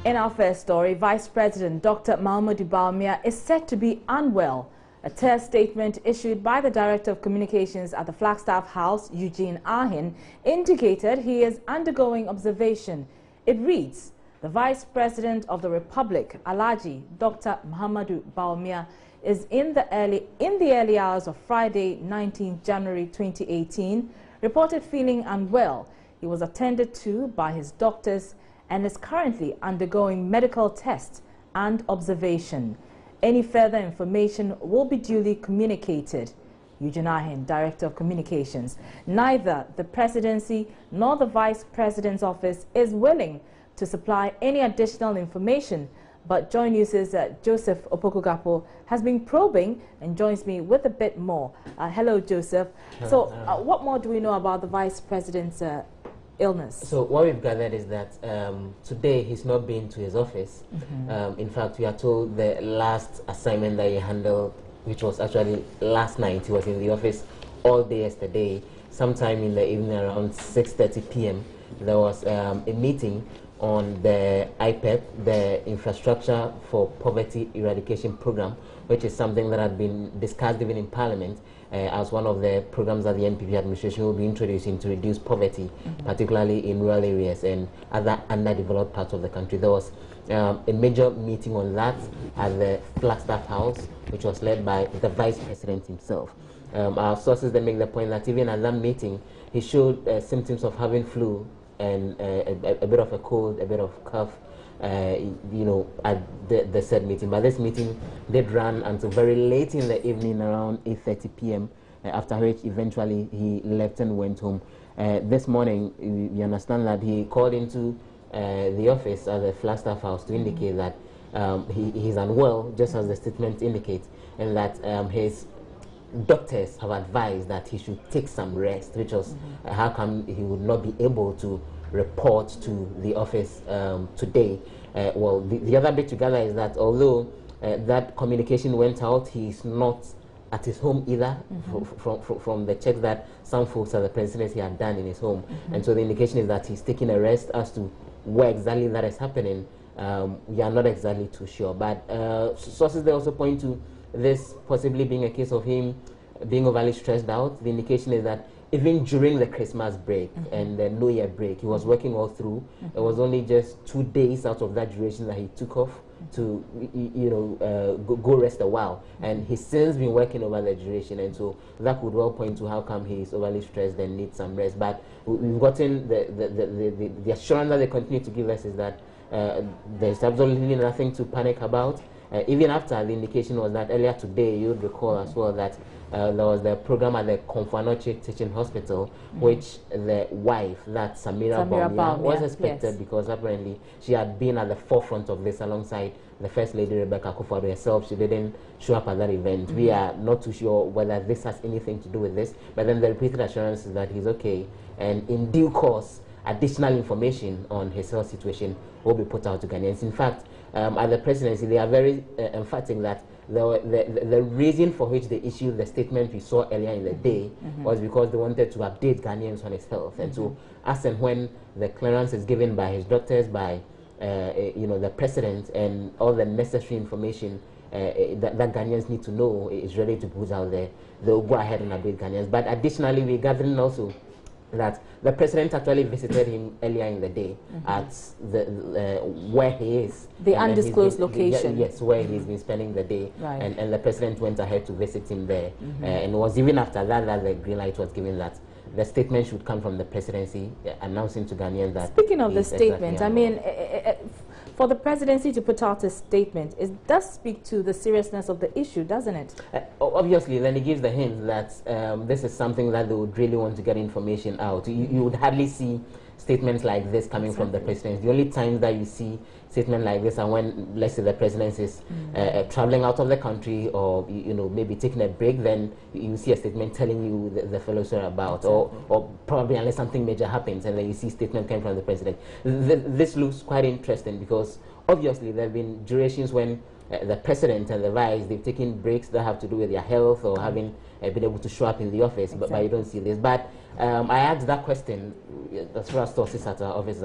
In our first story, Vice President Dr. Mahamudu Bawumia is said to be unwell. A tear statement issued by the Director of Communications at the Flagstaff House, Eugene Ahin, indicated he is undergoing observation. It reads, the Vice President of the Republic, Alhaji Dr. Mahamudu Bawumia, is in the early hours of Friday, 19 January 2018, reported feeling unwell. He was attended to by his doctors and is currently undergoing medical tests and observation. Any further information will be duly communicated. Eugene Ahin, Director of Communications. Neither the Presidency nor the Vice President's office is willing to supply any additional information, but Joy News' Joseph Opokugapo has been probing and joins me with a bit more. Hello, Joseph. So what more do we know about the Vice President's illness? So what we've gathered is that today he's not been to his office. In fact, we are told the last assignment that he handled, which was actually last night, he was in the office all day yesterday. Sometime in the evening around 6:30 p.m. there was a meeting on the IPEP, the Infrastructure for Poverty Eradication Program, which is something that had been discussed even in Parliament as one of the programs that the NPP administration will be introducing to reduce poverty, particularly in rural areas and other underdeveloped parts of the country. There was a major meeting on that at the Flagstaff House, which was led by the Vice President himself. Our sources then make the point that even at that meeting, he showed symptoms of having flu and a bit of a cold, a bit of cough, you know, at the said meeting. But this meeting did run until very late in the evening, around 8:30 p.m., after which eventually he left and went home. This morning, we understand that he called into the office at the Flagstaff House to indicate that he's unwell, just as the statement indicates, and that his doctors have advised that he should take some rest, which was how come he would not be able to report to the office today. Well, the other bit together is that although that communication went out, he's not at his home either, from the checks that some folks at the presidency had done in his home. And so the indication is that he's taking a rest. As to where exactly that is happening, we are not exactly too sure. But sources, they also point to this possibly being a case of him being overly stressed out. The indication is that even during the Christmas break and the New Year break, he was working all through. It was only just 2 days out of that duration that he took off to, you know, go rest a while. And he's since been working over the duration, and so that could well point to how come he's overly stressed and needs some rest. But we've gotten the assurance that they continue to give us is that there's absolutely nothing to panic about. Even after the indication was that earlier today, you would recall as well that there was the program at the Konfanoche Teaching Hospital, which the wife, that Samira Bawumia, was expected, because apparently she had been at the forefront of this alongside the First Lady Rebecca Akufo-Addo herself. She didn't show up at that event. We are not too sure whether this has anything to do with this, but then the repeated assurance is that he's okay, and in due course, additional information on his health situation will be put out to Ghanaians. In fact, at the presidency, they are very emphatic that the reason for which they issued the statement we saw earlier in the day was because they wanted to update Ghanaians on his health. And so, as and when the clearance is given by his doctors, by you know, the president, and all the necessary information that Ghanaians need to know is ready to put out there, they'll go ahead and update Ghanaians. But additionally, we're gathering also that the president actually visited him earlier in the day at the where he is. The undisclosed location. Yes, where he's been spending the day. Right. And the president went ahead to visit him there. And it was even after that that the green light was given that the statement should come from the presidency announcing to Ghanaians that... Speaking of the statement, I mean, for the presidency to put out a statement, it does speak to the seriousness of the issue, doesn't it? Obviously, then it gives the hint that this is something that they would really want to get information out. You would hardly see statements like this coming from the president. The only times that you see statements like this are when, let's say, the president is traveling out of the country, or you know, maybe taking a break. Then you see a statement telling you the fellows are about, or probably unless something major happens, and then you see statement coming from the president. This looks quite interesting because obviously there have been durations when the president and the vice, they've taken breaks that have to do with their health or having been able to show up in the office, but you don't see this. But I asked that question as far as sources at our office,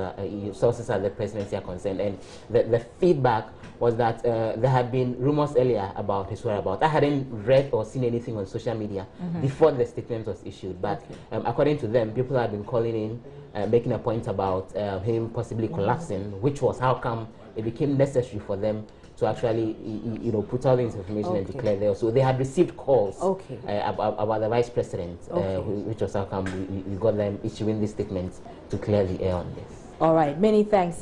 sources at the presidency are concerned, and the feedback was that there had been rumors earlier about his whereabouts. I hadn't read or seen anything on social media before the statement was issued, but according to them, people had been calling in, making a point about him possibly collapsing, which was how come it became necessary for them to actually, put all this information and declare there. So they had received calls about the vice president, which was how come we got them issuing this statement to clear the air on this. All right, many thanks,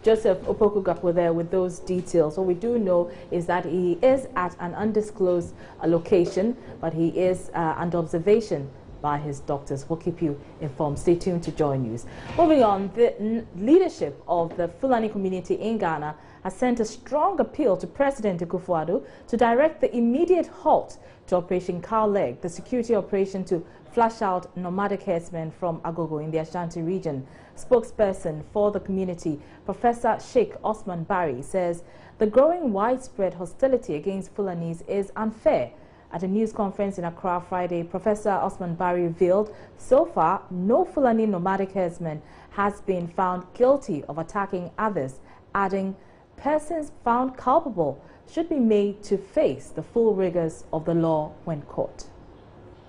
Joseph Opoku-Gakpo there with those details. What we do know is that he is at an undisclosed location, but he is under observation by his doctors. We'll keep you informed. Stay tuned to Joy News. Moving on, the leadership of the Fulani community in Ghana has sent a strong appeal to President Akufo-Addo to direct the immediate halt to Operation Cow Leg, the security operation to flush out nomadic herdsmen from Agogo in the Ashanti region. Spokesperson for the community, Professor Sheikh Osman Bari, says the growing widespread hostility against Fulanis is unfair. At a news conference in Accra Friday, Professor Osman Bari revealed so far no Fulani nomadic herdsman has been found guilty of attacking others, adding persons found culpable should be made to face the full rigors of the law when caught.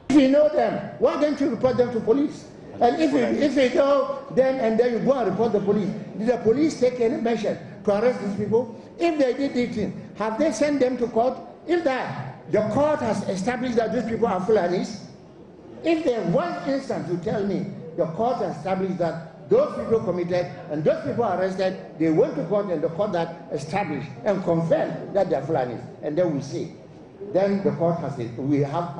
If you know them, why don't you report them to police? And if you know them and then you go and report the police, did the police take any measure to arrest these people? If they did it, have they sent them to court? If the court has established that these people are Fulanis, if there's one instance you tell me the court has established that those people committed and those people arrested, they went to court and the court that established and confirmed that they're Fulanis, and then we see. Then the court has said, we have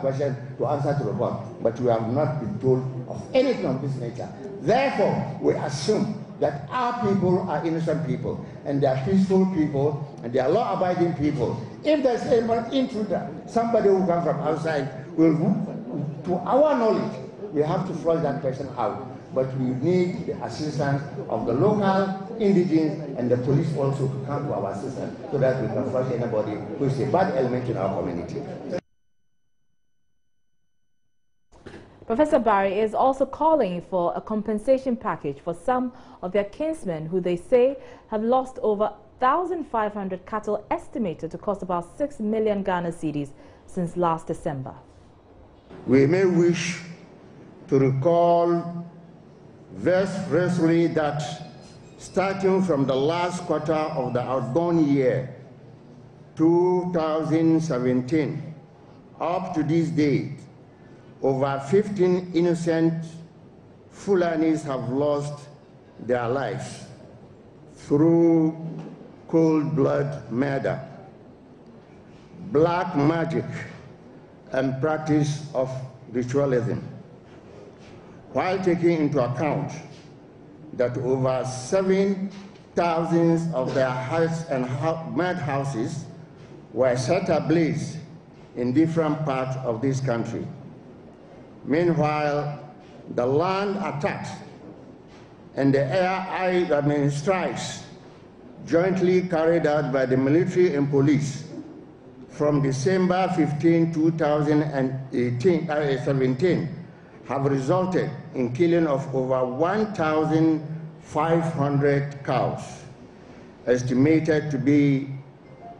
questions to answer to the court, but we have not been told of anything of this nature. Therefore, we assume that our people are innocent people, and they are peaceful people, and they are law-abiding people. If there's anyone intruder, somebody who comes from outside, to our knowledge, we have to flush that person out. But we need the assistance of the local indigents and the police also to come to our assistance so that we can flush anybody who is a bad element in our community. Professor Barry is also calling for a compensation package for some of their kinsmen who they say have lost over 1,500 cattle, estimated to cost about 6 million Ghana cedis since last December. We may wish to recall recently that starting from the last quarter of the outgone year, 2017, up to this date, over 15 innocent Fulanis have lost their lives through cold-blood murder, black magic, and practice of ritualism. While taking into account that over 7,000 of their huts and mud houses were set ablaze in different parts of this country. Meanwhile, the land attacks and the air strikes jointly carried out by the military and police from December 15, 2017 have resulted in killing of over 1,500 cows, estimated to be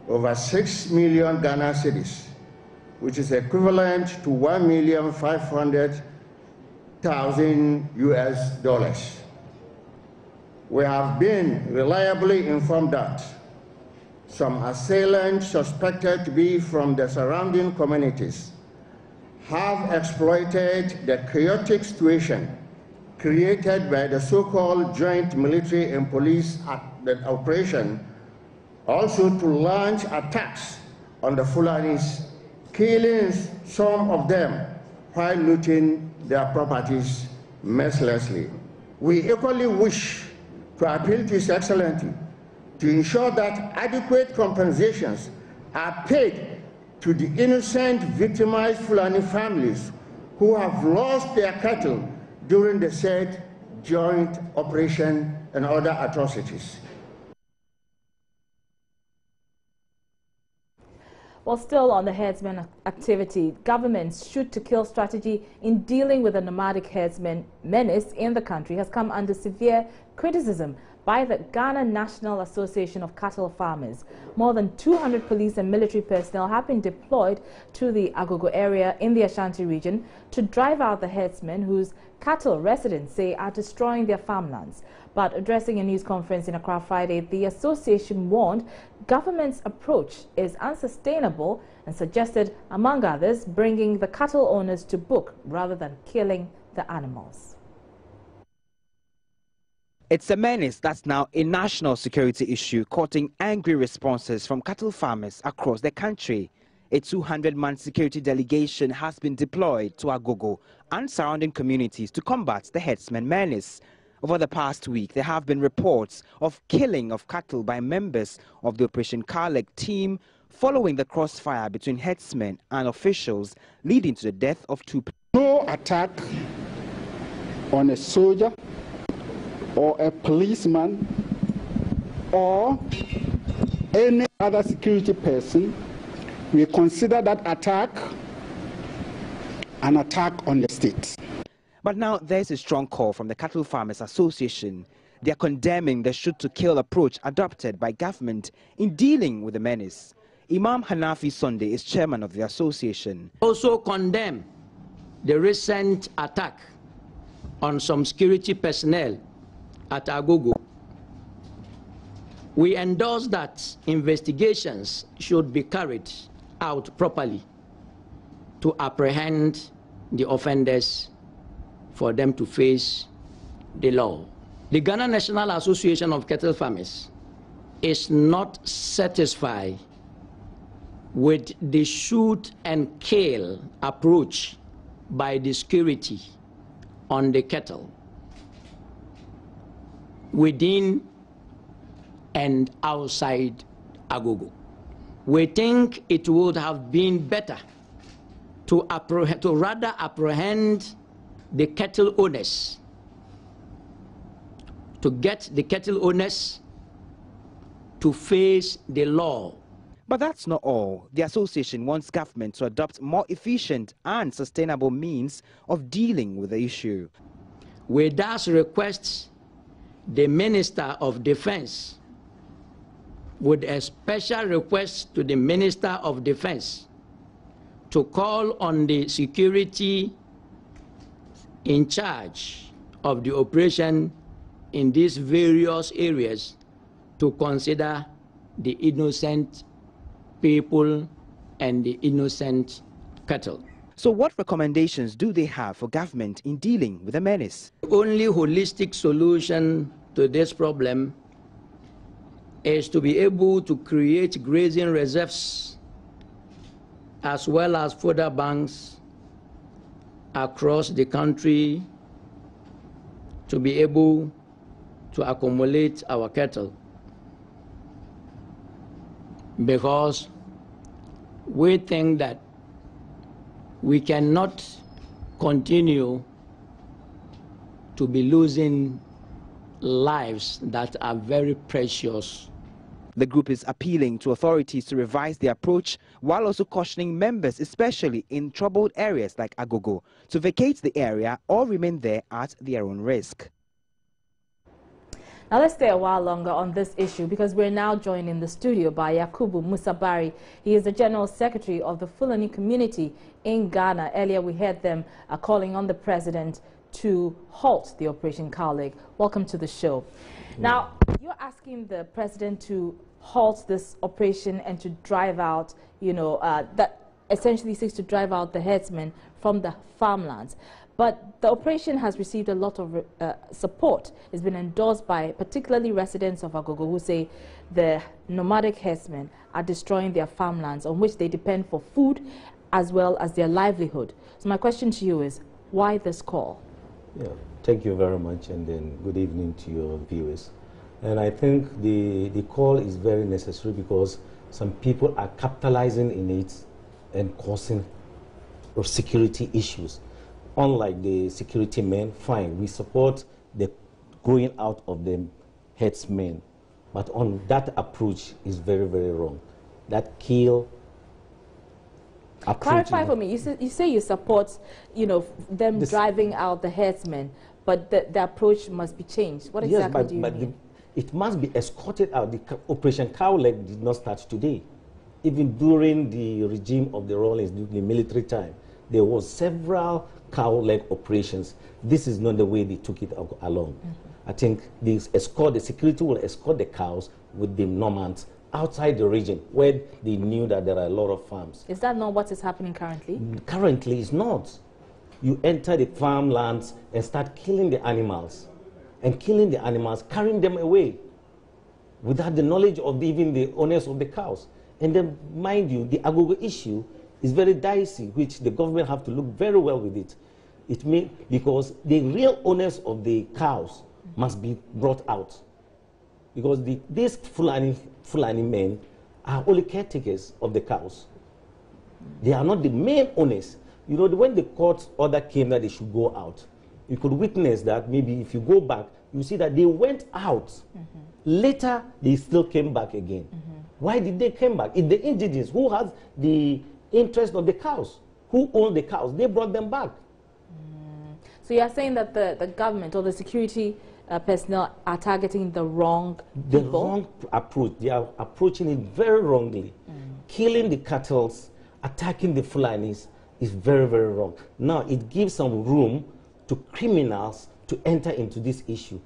over 6 million Ghana cedis, which is equivalent to $1,500,000 US. We have been reliably informed that some assailants suspected to be from the surrounding communities have exploited the chaotic situation created by the so-called joint military and police operation, also to launch attacks on the Fulanis, killing some of them while looting their properties mercilessly. We equally wish to appeal to His Excellency to ensure that adequate compensations are paid to the innocent victimized Fulani families who have lost their cattle during the said joint operation and other atrocities. Well, still on the herdsman activity, government's shoot-to-kill strategy in dealing with the nomadic herdsman menace in the country has come under severe criticism by the Ghana National Association of Cattle Farmers. More than 200 police and military personnel have been deployed to the Agogo area in the Ashanti region to drive out the herdsmen whose cattle residents say are destroying their farmlands. But addressing a news conference in Accra Friday, the association warned government's approach is unsustainable and suggested, among others, bringing the cattle owners to book rather than killing the animals. It's a menace that's now a national security issue, courting angry responses from cattle farmers across the country. A 200-man security delegation has been deployed to Agogo and surrounding communities to combat the herdsman menace. Over the past week, there have been reports of killing of cattle by members of the Operation Carleg team following the crossfire between herdsmen and officials, leading to the death of 2 people. No attack on a soldier or a policeman or any other security person. We consider that attack an attack on the state. But now there's a strong call from the Cattle Farmers Association. They are condemning the shoot-to-kill approach adopted by government in dealing with the menace. Imam Hanafi Sunday is chairman of the association. Also condemn the recent attack on some security personnel at Agogo. We endorse that investigations should be carried out properly to apprehend the offenders for them to face the law. The Ghana National Association of Cattle Farmers is not satisfied with the shoot and kill approach by the security on the cattle within and outside Agogo. We think it would have been better to rather apprehend the cattle owners, to get the cattle owners to face the law. But that's not all. The association wants government to adopt more efficient and sustainable means of dealing with the issue. We thus request the Minister of Defense, with a special request to the Minister of Defense, to call on the security in charge of the operation in these various areas to consider the innocent people and the innocent cattle. So what recommendations do they have for government in dealing with the menace? The only holistic solution to this problem is to be able to create grazing reserves as well as fodder banks across the country to be able to accumulate our cattle, because we think that we cannot continue to be losing lives that are very precious. The group is appealing to authorities to revise their approach while also cautioning members, especially in troubled areas like Agogo, to vacate the area or remain there at their own risk. Now let's stay a while longer on this issue because we're now joined in the studio by Yakubu Musabari. He is the General Secretary of the Fulani community in Ghana. Earlier we heard them calling on the President to halt the Operation Carleg. Welcome to the show. Now, you're asking the President to halt this operation and to drive out, that essentially seeks to drive out the herdsmen from the farmlands. But the operation has received a lot of support. It's been endorsed by particularly residents of Agogo who say the nomadic herdsmen are destroying their farmlands on which they depend for food as well as their livelihood. So my question to you is, why this call? Yeah, thank you very much, and then good evening to your viewers. And I think the call is very necessary because some people are capitalizing in it and causing security issues. Unlike the security men, fine, we support the going out of the headsmen, but on that approach is very, very wrong. That kill Clarify for me. You say you support, them driving out the herdsmen, but the approach must be changed. What exactly do you mean? It must be escorted out. The Operation Cow Leg did not start today. Even during the regime of the Rawlings, during the military time, there was several cow leg operations. This is not the way they took it along. I think the security will escort the cows with the Normans outside the region where they knew that there are a lot of farms. Is that not what is happening currently? Currently, it's not. You enter the farmlands and start killing the animals. And killing the animals, carrying them away without the knowledge of even the owners of the cows. And then, mind you, the Agogo issue is very dicey, which the government have to look very well with it. It means because the real owners of the cows must be brought out. Because these Fulani men are only caretakers of the cows. They are not the main owners. When the court order came that they should go out, you could witness that. Maybe if you go back, you see that they went out. Later, they still came back again. Why did they come back? It's the indigenous who has the interest of the cows, who own the cows. They brought them back. So you are saying that the government or the security personnel are targeting the wrong people? The wrong approach. They are approaching it very wrongly. Killing the cattle, attacking the Fulanis is very, very wrong. Now, it gives some room to criminals to enter into this issue,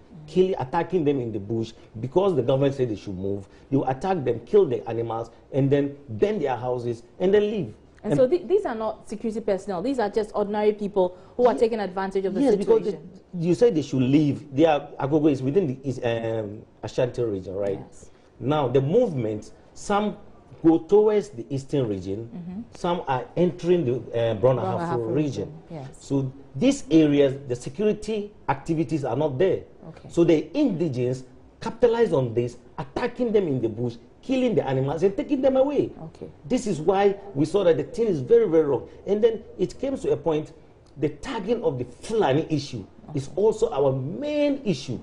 attacking them in the bush because the government said they should move. They will attack them, kill the animals, and then burn their houses, and then leave. And so these are not security personnel. These are just ordinary people who are taking advantage of the situation. Because you said they should leave. Agogo is within the Ashanti region, right? Yes. Now, the movement, some go towards the eastern region. Some are entering the Brona-Hafo region. Yes. So these areas, the security activities are not there. Okay. So the indigenes capitalize on this, attacking them in the bush, killing the animals and taking them away. Okay. This is why we saw that the thing is very, very wrong. And then it came to a point, the tagging of the Fulani issue is also our main issue.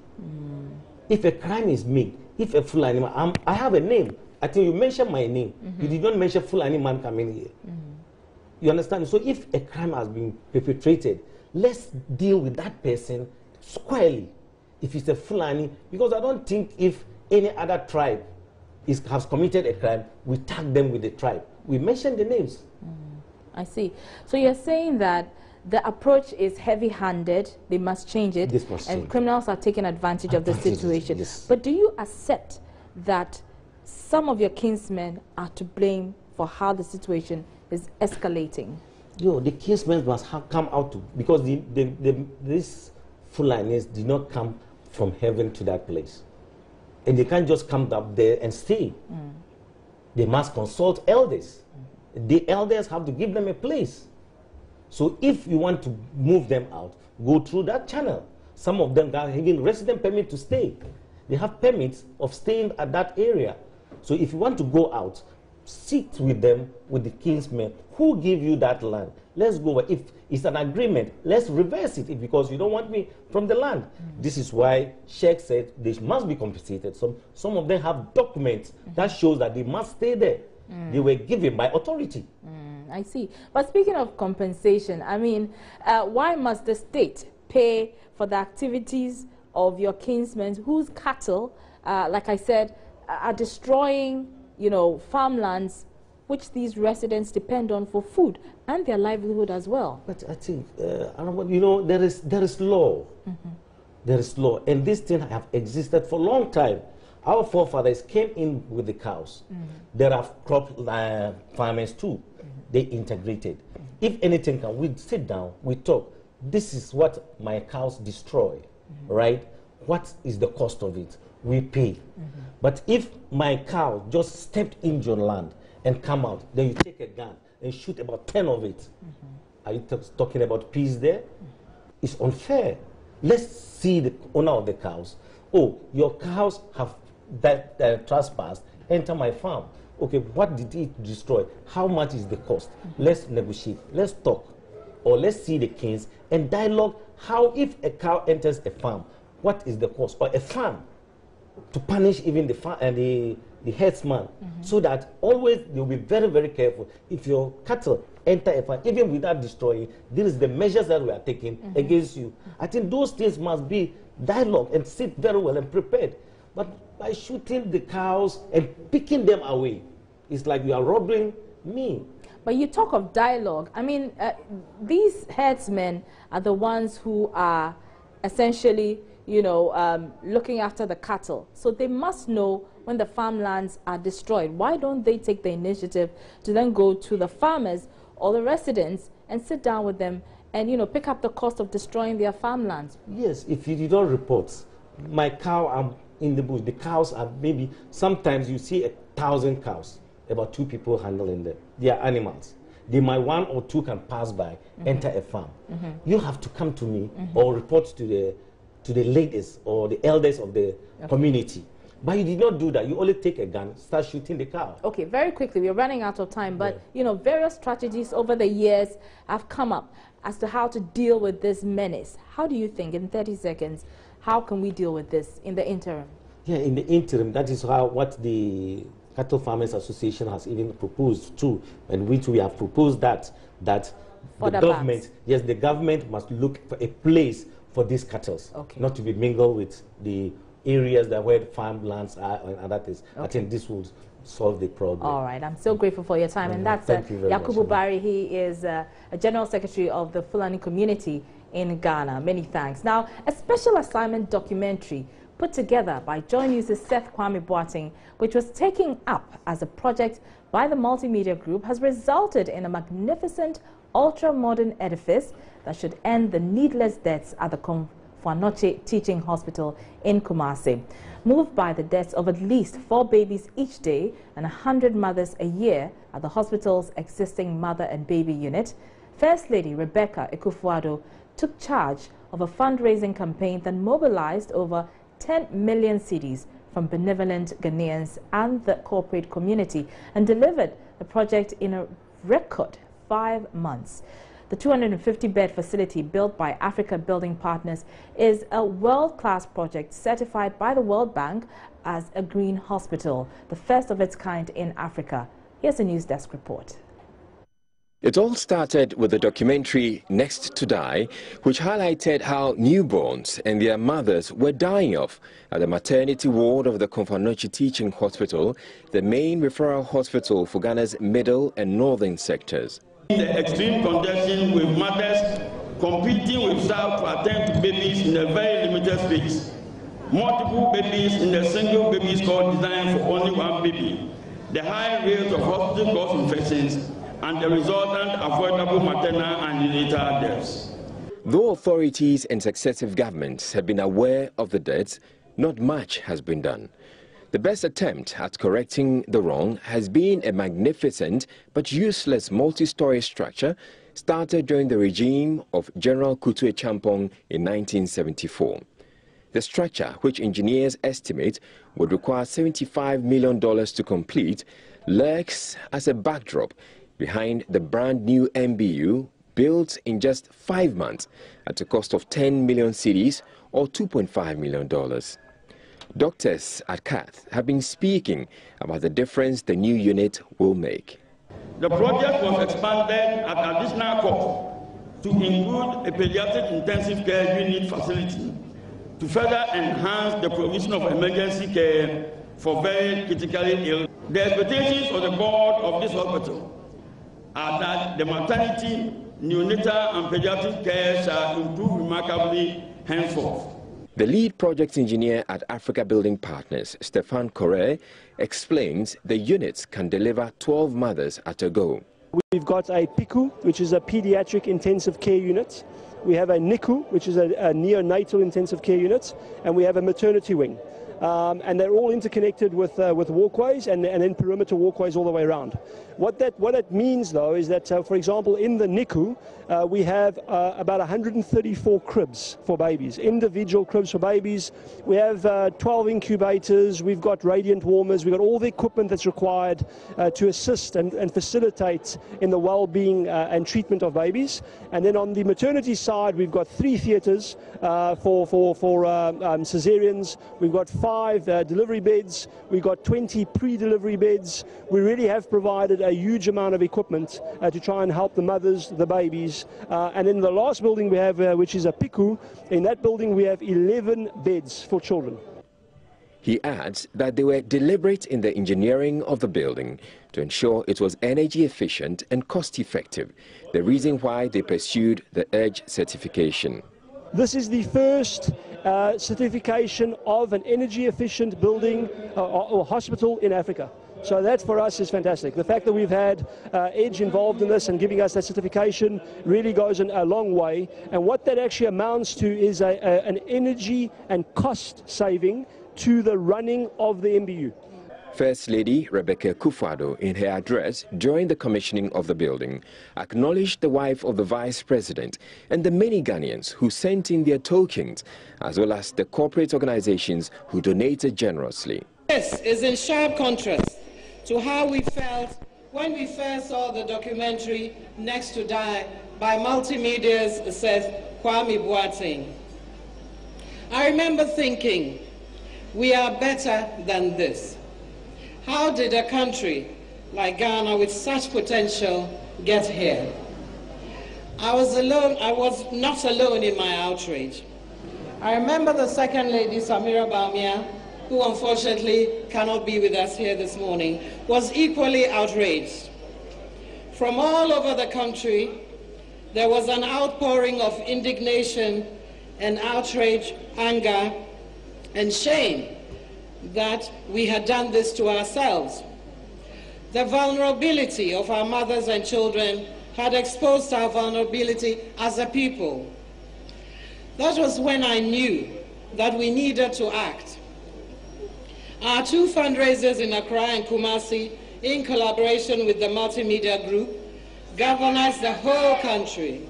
If a crime is made, if a Fulani man, I have a name. I think you mentioned my name. You did not mention Fulani man coming here. You understand? So if a crime has been perpetrated, let's deal with that person squarely. If it's a Fulani, because I don't think if any other tribe has committed a crime, we tag them with the tribe. We mention the names. I see. So you're saying that the approach is heavy-handed, they must change it, This must and change. criminals are taking advantage of the situation. Yes. But do you accept that some of your kinsmen are to blame for how the situation is escalating? The kinsmen must have come out because these Fulanis did not come from heaven to that place. And they can't just come up there and stay. They must consult elders. The elders have to give them a place. So if you want to move them out, go through that channel. Some of them are having resident permit to stay. They have permits of staying at that area. So if you want to go out, sit with them, with the kinsmen who give you that land. Let's go. If it's an agreement, let's reverse it because you don't want me from the land. This is why Sheikh said they must be compensated. Some of them have documents that shows that they must stay there. They were given by authority. I see. But speaking of compensation, I mean, why must the state pay for the activities of your kinsmen whose cattle, like I said, are destroying, farmlands which these residents depend on for food and their livelihood as well? But I think, there is law. There is law. And this thing have existed for a long time. Our forefathers came in with the cows. There are crop farmers too. They integrated. If anything, we sit down, we talk. This is what my cows destroy, right? What is the cost of it? We pay. But if my cow just stepped in your land and come out, then you take a gun and shoot about 10 of it. Are you talking about peace there? It's unfair. Let's see the owner of the cows. Oh, your cows have trespassed, enter my farm. Okay, what did it destroy? How much is the cost? Let's negotiate. Let's talk. Or let's see the kings and dialogue how if a cow enters a farm, what is the cost? Or a farm, to punish even the headsman, so that always you'll be very, very careful. If your cattle enter a farm, even without destroying, this is the measures that we are taking against you. I think those things must be dialogue and sit very well and prepared. But by shooting the cows and picking them away, it's like you are robbing me. But you talk of dialogue. I mean, these herdsmen are the ones who are essentially, you know, looking after the cattle. So they must know when the farmlands are destroyed. Why don't they take the initiative to then go to the farmers or the residents and sit down with them and, you know, pick up the cost of destroying their farmlands? Yes, if you don't report, my cow, I'm in the bush, the cows are maybe, sometimes you see 1,000 cows, about 2 people handling them. They are animals. They might 1 or 2 can pass by, enter a farm. You have to come to me or report to the ladies or the elders of the community. But you did not do that. You only take a gun, start shooting the cow. Okay, very quickly, we're running out of time, but you know, various strategies over the years have come up as to how to deal with this menace. How do you think, in 30 seconds, how can we deal with this in the interim? Yeah, in the interim, that is what the Cattle Farmers Association has even proposed too, and which we have proposed that the government, bans. Yes, the government must look for a place for these cattle, not to be mingled with the areas that where the farmlands are and other things. I think this will solve the problem. All right, I'm so grateful for your time. And that's Yakubu Bari. He is a General Secretary of the Fulani community in Ghana. Many thanks. Now, a special assignment documentary put together by Joy News' Seth Kwame Boateng, which was taken up as a project by the Multimedia Group, has resulted in a magnificent, ultra-modern edifice that should end the needless deaths at the Fulani Teaching Hospital in Kumasi. Moved by the deaths of at least 4 babies each day and 100 mothers a year at the hospital's existing mother and baby unit, First Lady Rebecca Ekufuado took charge of a fundraising campaign that mobilized over 10 million cedis from benevolent Ghanaians and the corporate community and delivered the project in a record 5 months. The 250-bed facility built by Africa Building Partners is a world-class project certified by the World Bank as a green hospital, the first of its kind in Africa. Here's a News Desk report. It all started with the documentary Next to Die, which highlighted how newborns and their mothers were dying off at the maternity ward of the Fulani Teaching Hospital, the main referral hospital for Ghana's middle and northern sectors. The extreme congestion with mothers competing with staff to attend to babies in a very limited space. Multiple babies in a single baby squad designed for only 1 baby. The high rate of hospital-caused infections and the resultant avoidable maternal and neonatal deaths. Though authorities and successive governments have been aware of the deaths, not much has been done. The best attempt at correcting the wrong has been a magnificent but useless multi-story structure started during the regime of General Kutu Champong in 1974. The structure, which engineers estimate would require $75 million to complete, lurks as a backdrop behind the brand new MBU built in just 5 months at a cost of 10 million cedis or $2.5 million. Doctors at CATH have been speaking about the difference the new unit will make. The project was expanded at additional cost to include a pediatric intensive care unit facility to further enhance the provision of emergency care for very critically ill. The expectations of the board of this hospital are that the maternity, neonatal and pediatric care shall improve remarkably henceforth. The lead project engineer at Africa Building Partners, Stefan Correa, explains the units can deliver 12 mothers at a go. We've got a PICU, which is a pediatric intensive care unit. We have a NICU, which is a neonatal intensive care unit, and we have a maternity wing. And they're all interconnected with walkways and then perimeter walkways all the way around. What it means, though, is that, for example, in the NICU, we have about 134 cribs for babies, individual cribs for babies. We have 12 incubators, we've got radiant warmers, we've got all the equipment that's required to assist and facilitate in the well-being and treatment of babies. And then on the maternity side, we've got 3 theatres for caesareans, we've got 5 5 delivery beds. We got 20 pre-delivery beds. We really have provided a huge amount of equipment to try and help the mothers, the babies. And in the last building we have, which is a PICU, in that building we have 11 beds for children. He adds that they were deliberate in the engineering of the building to ensure it was energy efficient and cost effective, the reason why they pursued the EDGE certification. This is the first certification of an energy efficient building or hospital in Africa. So that for us is fantastic. The fact that we've had EDGE involved in this and giving us that certification really goes a long way. And what that actually amounts to is an energy and cost saving to the running of the MBU. First Lady Rebecca Kufuor, in her address during the commissioning of the building, acknowledged the wife of the Vice President and the many Ghanaians who sent in their tokens, as well as the corporate organizations who donated generously. This is in sharp contrast to how we felt when we first saw the documentary Next to Die by Multimedia's Seth Kwame Boateng. I remember thinking, we are better than this. How did a country like Ghana with such potential get here? I was not alone in my outrage. I remember the Second Lady, Samira Bawumia, who unfortunately cannot be with us here this morning, was equally outraged. From all over the country, there was an outpouring of indignation and outrage, anger, and shame that we had done this to ourselves. The vulnerability of our mothers and children had exposed our vulnerability as a people. That was when I knew that we needed to act. Our 2 fundraisers in Accra and Kumasi, in collaboration with the Multimedia Group, galvanized the whole country.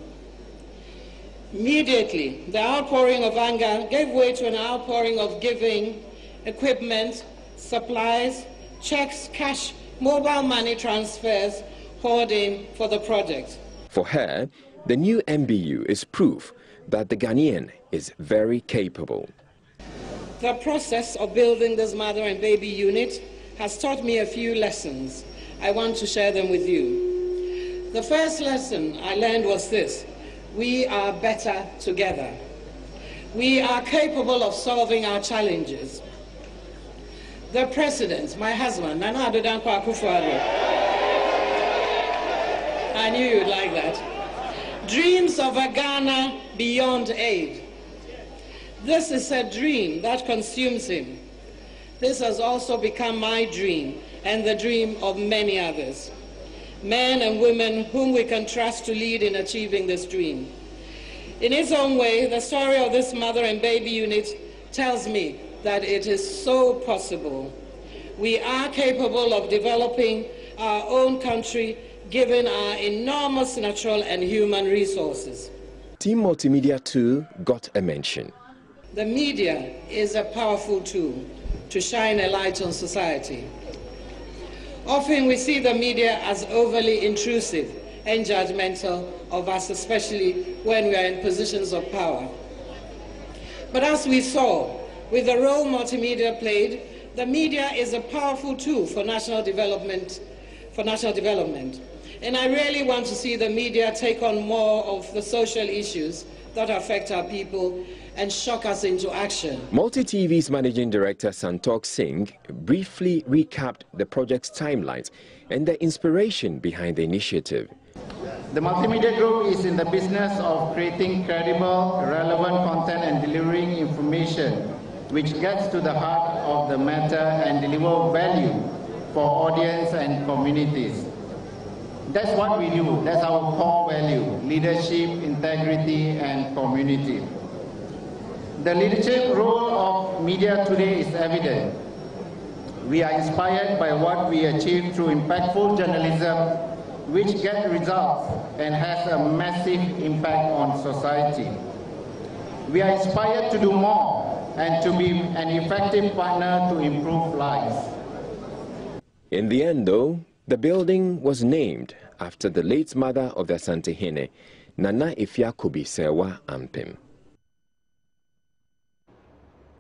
Immediately, the outpouring of anger gave way to an outpouring of giving, equipment, supplies, checks, cash, mobile money transfers poured in for the project. For her, the new MBU is proof that the Ghanaian is very capable. The process of building this mother and baby unit has taught me a few lessons. I want to share them with you. The first lesson I learned was this: we are better together. We are capable of solving our challenges. The President, my husband, Nana Addo Dankwa Akufo-Addo, I knew you'd like that, dreams of a Ghana beyond aid. This is a dream that consumes him. This has also become my dream and the dream of many others, men and women whom we can trust to lead in achieving this dream. In its own way, the story of this mother and baby unit tells me that it is so possible. We are capable of developing our own country given our enormous natural and human resources. Team Multimedia too got a mention. The media is a powerful tool to shine a light on society. Often we see the media as overly intrusive and judgmental of us, especially when we are in positions of power. But as we saw, with the role multimedia played, the media is a powerful tool for national development. And I really want to see the media take on more of the social issues that affect our people and shock us into action. Multi-TV's Managing Director Santokh Singh briefly recapped the project's timelines and the inspiration behind the initiative. The Multimedia Group is in the business of creating credible, relevant content and delivering information which gets to the heart of the matter and deliver value for audience and communities. That's what we do. That's our core value: leadership, integrity, and community. The leadership role of media today is evident. We are inspired by what we achieve through impactful journalism, which gets results and has a massive impact on society. We are inspired to do more and to be an effective partner to improve lives. In the end, though, the building was named after the late mother of the Asantehene, Nana Ifeakobi Sewa Ampem.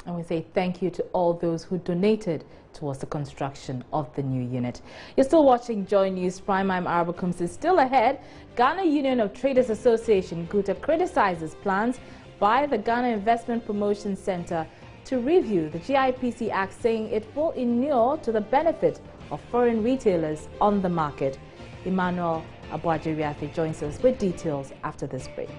And we say thank you to all those who donated towards the construction of the new unit. You're still watching Joy News Prime. I'm Araba Kumsi. Still ahead, Ghana Union of Traders Association, GUTA, criticizes plans by the Ghana Investment Promotion Center to review the GIPC Act, saying it will inure to the benefit of foreign retailers on the market. Emmanuel Abuajiriathi joins us with details after this break.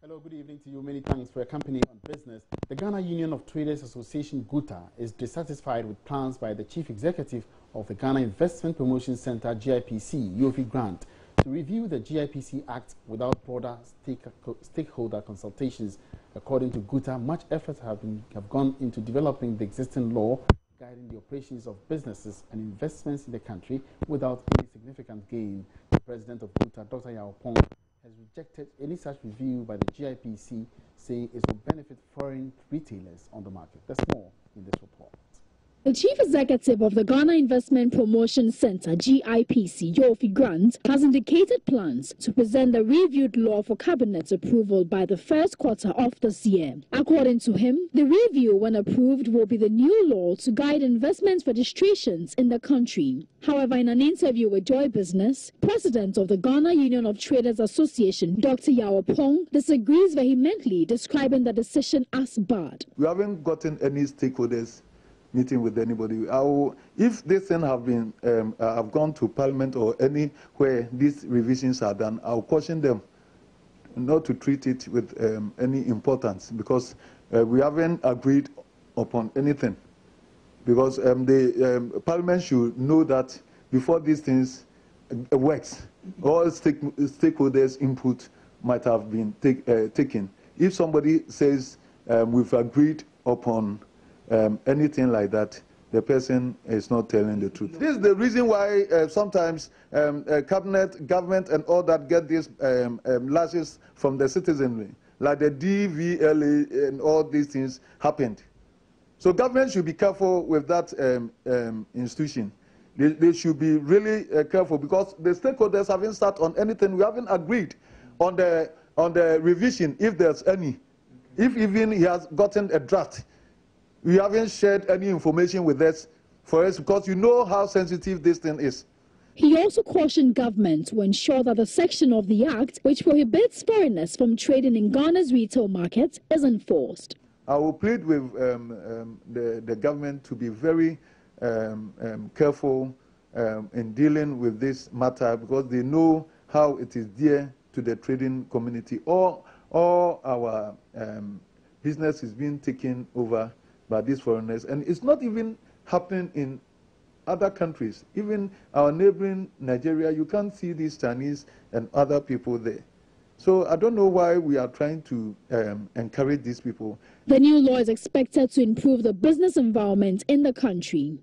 Hello, good evening to you. Many thanks for accompanying on business. The Ghana Union of Traders Association, GUTA, is dissatisfied with plans by the Chief Executive of the Ghana Investment Promotion Center, GIPC, Yofi Grant, to review the GIPC Act without broader stakeholder consultations. According to GUTA, much efforts have gone into developing the existing law guiding the operations of businesses and investments in the country without any significant gain. The president of GUTA, Dr. Yao Pong, has rejected any such review by the GIPC, saying it will benefit foreign retailers on the market. There's more in this report. The Chief Executive of the Ghana Investment Promotion Center, GIPC, Yofi Grant, has indicated plans to present the reviewed law for cabinet approval by the first quarter of this year. According to him, the review, when approved, will be the new law to guide investment registrations in the country. However, in an interview with Joy Business, President of the Ghana Union of Traders Association, Dr. Yao Pong, disagrees vehemently, describing the decision as bad. We haven't gotten any stakeholders meeting with anybody. If this thing have gone to Parliament or anywhere these revisions are done, I'll caution them not to treat it with any importance, because we haven't agreed upon anything. Because the Parliament should know that before these things works, all stakeholders' input might have been taken. If somebody says we've agreed upon anything like that, the person is not telling the truth. This is the reason why sometimes cabinet, government, and all that get these lashes from the citizenry, like the DVLA and all these things happened. So government should be careful with that institution. They should be really careful, because the stakeholders haven't started on anything. We haven't agreed on the revision, if there's any. If even he has gotten a draft, we haven't shared any information with us, because you know how sensitive this thing is. He also cautioned government to ensure that the section of the Act which prohibits foreigners from trading in Ghana's retail market is enforced. I will plead with the government to be very careful in dealing with this matter, because they know how it is dear to the trading community. All our business is being taken over by these foreigners, and it's not even happening in other countries. Even our neighboring Nigeria, you can't see these Chinese and other people there. So I don't know why we are trying to encourage these people. The new law is expected to improve the business environment in the country.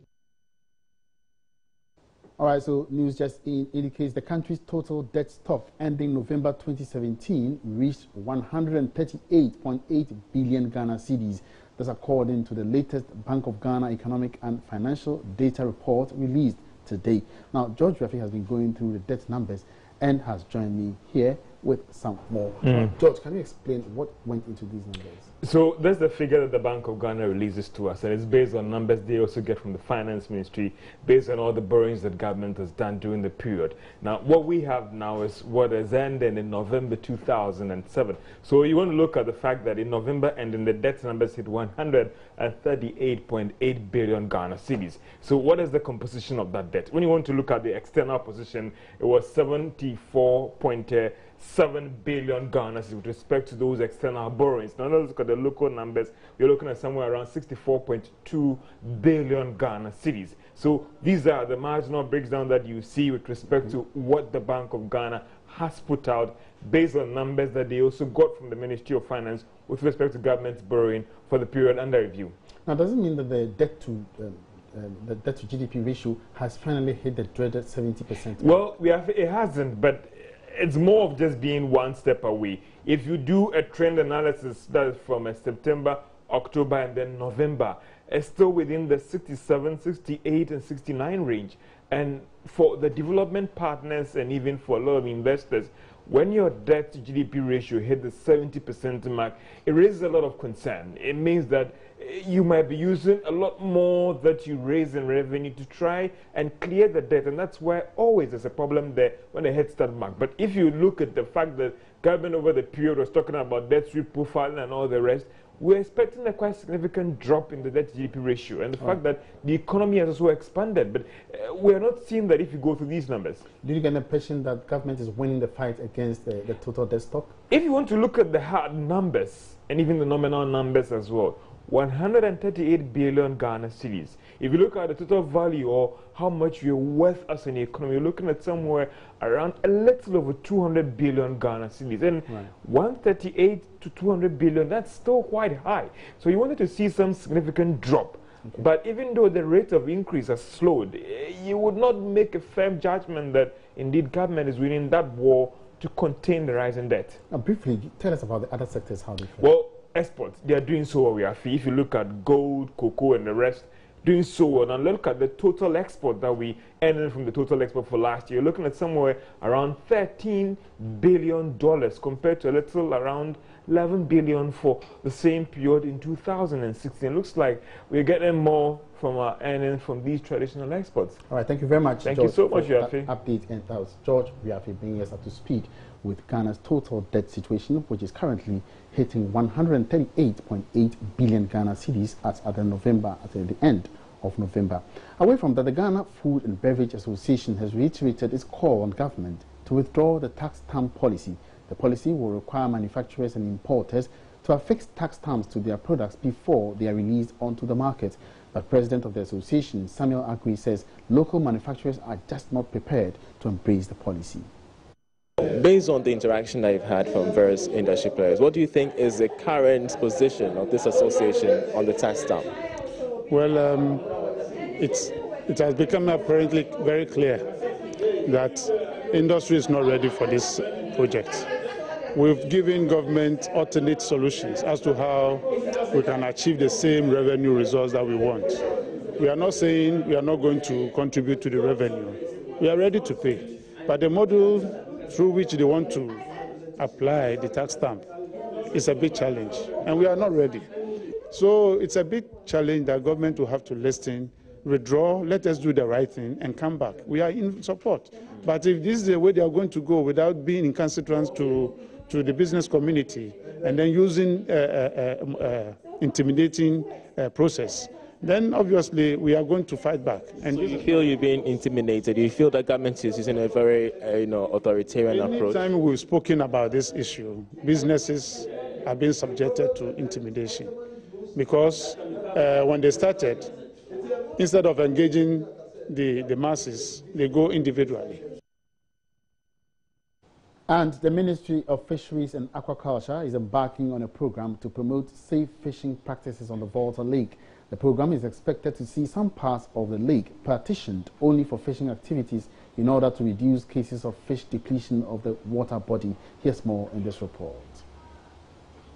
All right, so news just indicates the country's total debt stock ending November 2017 reached 138.8 billion Ghana cedis. That's according to the latest Bank of Ghana Economic and Financial Data Report released today. Now, George Rafi has been going through the debt numbers and has joined me here with some more. George, can you explain what went into these numbers? So that's the figure that the Bank of Ghana releases to us, and it's based on numbers they also get from the Finance Ministry, based on all the borrowings that government has done during the period. Now, what we have now is what has ended in November 2007. So you want to look at the fact that in November ending, the debt numbers hit 138.8 billion Ghana cedis. So what is the composition of that debt? When you want to look at the external position, it was 74.7 billion Ghana cedis with respect to those external borrowings. Now let's look at the local numbers. We're looking at somewhere around 64.2 billion Ghana cedis. So these are the marginal breakdown that you see with respect to what the Bank of Ghana has put out based on numbers that they also got from the Ministry of Finance with respect to government's borrowing for the period under review. Now, does it mean that the debt to GDP ratio has finally hit the dreaded 70%? Well, it hasn't, but it's more of just being one step away. If you do a trend analysis that is from September, October, and then November, it's still within the 67, 68, and 69 range. And for the development partners and even for a lot of investors, when your debt to GDP ratio hit the 70% mark, it raises a lot of concern. It means that you might be using a lot more that you raise in revenue to try and clear the debt, and that's where always there's a problem there when they hit that mark. But if you look at the fact that government over the period was talking about debt reprofiling and all the rest, we're expecting a quite significant drop in the debt to GDP ratio, and the fact that the economy has also expanded. But we're not seeing that if you go through these numbers. Do you get the impression that government is winning the fight against the total debt stock? If you want to look at the hard numbers and even the nominal numbers as well, 138 billion Ghana cedis. If you look at the total value or how much we're worth as an economy, you're looking at somewhere around a little over 200 billion Ghana cedis. And 138 to 200 billion, that's still quite high. So you wanted to see some significant drop. Okay. But even though the rate of increase has slowed, you would not make a firm judgment that indeed government is winning that war to contain the rise in debt. Now briefly, tell us about the other sectors, how they feel. Well, exports, they are doing so well. We are free. If you look at gold, cocoa, and the rest, doing so well. Now look at the total export that we earned from the total export for last year. You're looking at somewhere around $13 billion compared to a little around 11 billion for the same period in 2016. It looks like we're getting more from our earnings from these traditional exports. All right, thank you very much, Thank George, you so much, Yafi. Update, and that was George Yafi bringing us up to speed with Ghana's total debt situation, which is currently hitting 138.8 billion Ghana cedis at the end of November. Away from that, the Ghana Food and Beverage Association has reiterated its call on government to withdraw the tax stamp policy. The policy will require manufacturers and importers to affix tax stamps to their products before they are released onto the market. But President of the association, Samuel Agri, says local manufacturers are just not prepared to embrace the policy. Based on the interaction that you've had from various industry players, what do you think is the current position of this association on the tax stamp? Well, it has become apparently very clear that industry is not ready for this project. We've given government alternate solutions as to how we can achieve the same revenue results that we want. We are not saying we are not going to contribute to the revenue. We are ready to pay. But the model through which they want to apply the tax stamp is a big challenge, and we are not ready. So it's a big challenge that government will have to listen, withdraw, let us do the right thing, and come back. We are in support. But if this is the way they are going to go without being inconsistent to the business community and then using intimidating process, then obviously we are going to fight back. And so you feel you're being intimidated? You feel that government is using a very authoritarian approach? Anytime we've spoken about this issue, businesses are being subjected to intimidation because when they started, instead of engaging the masses, they go individually. And the Ministry of Fisheries and Aquaculture is embarking on a program to promote safe fishing practices on the Volta Lake. The program is expected to see some parts of the lake partitioned only for fishing activities in order to reduce cases of fish depletion of the water body. Here's more in this report.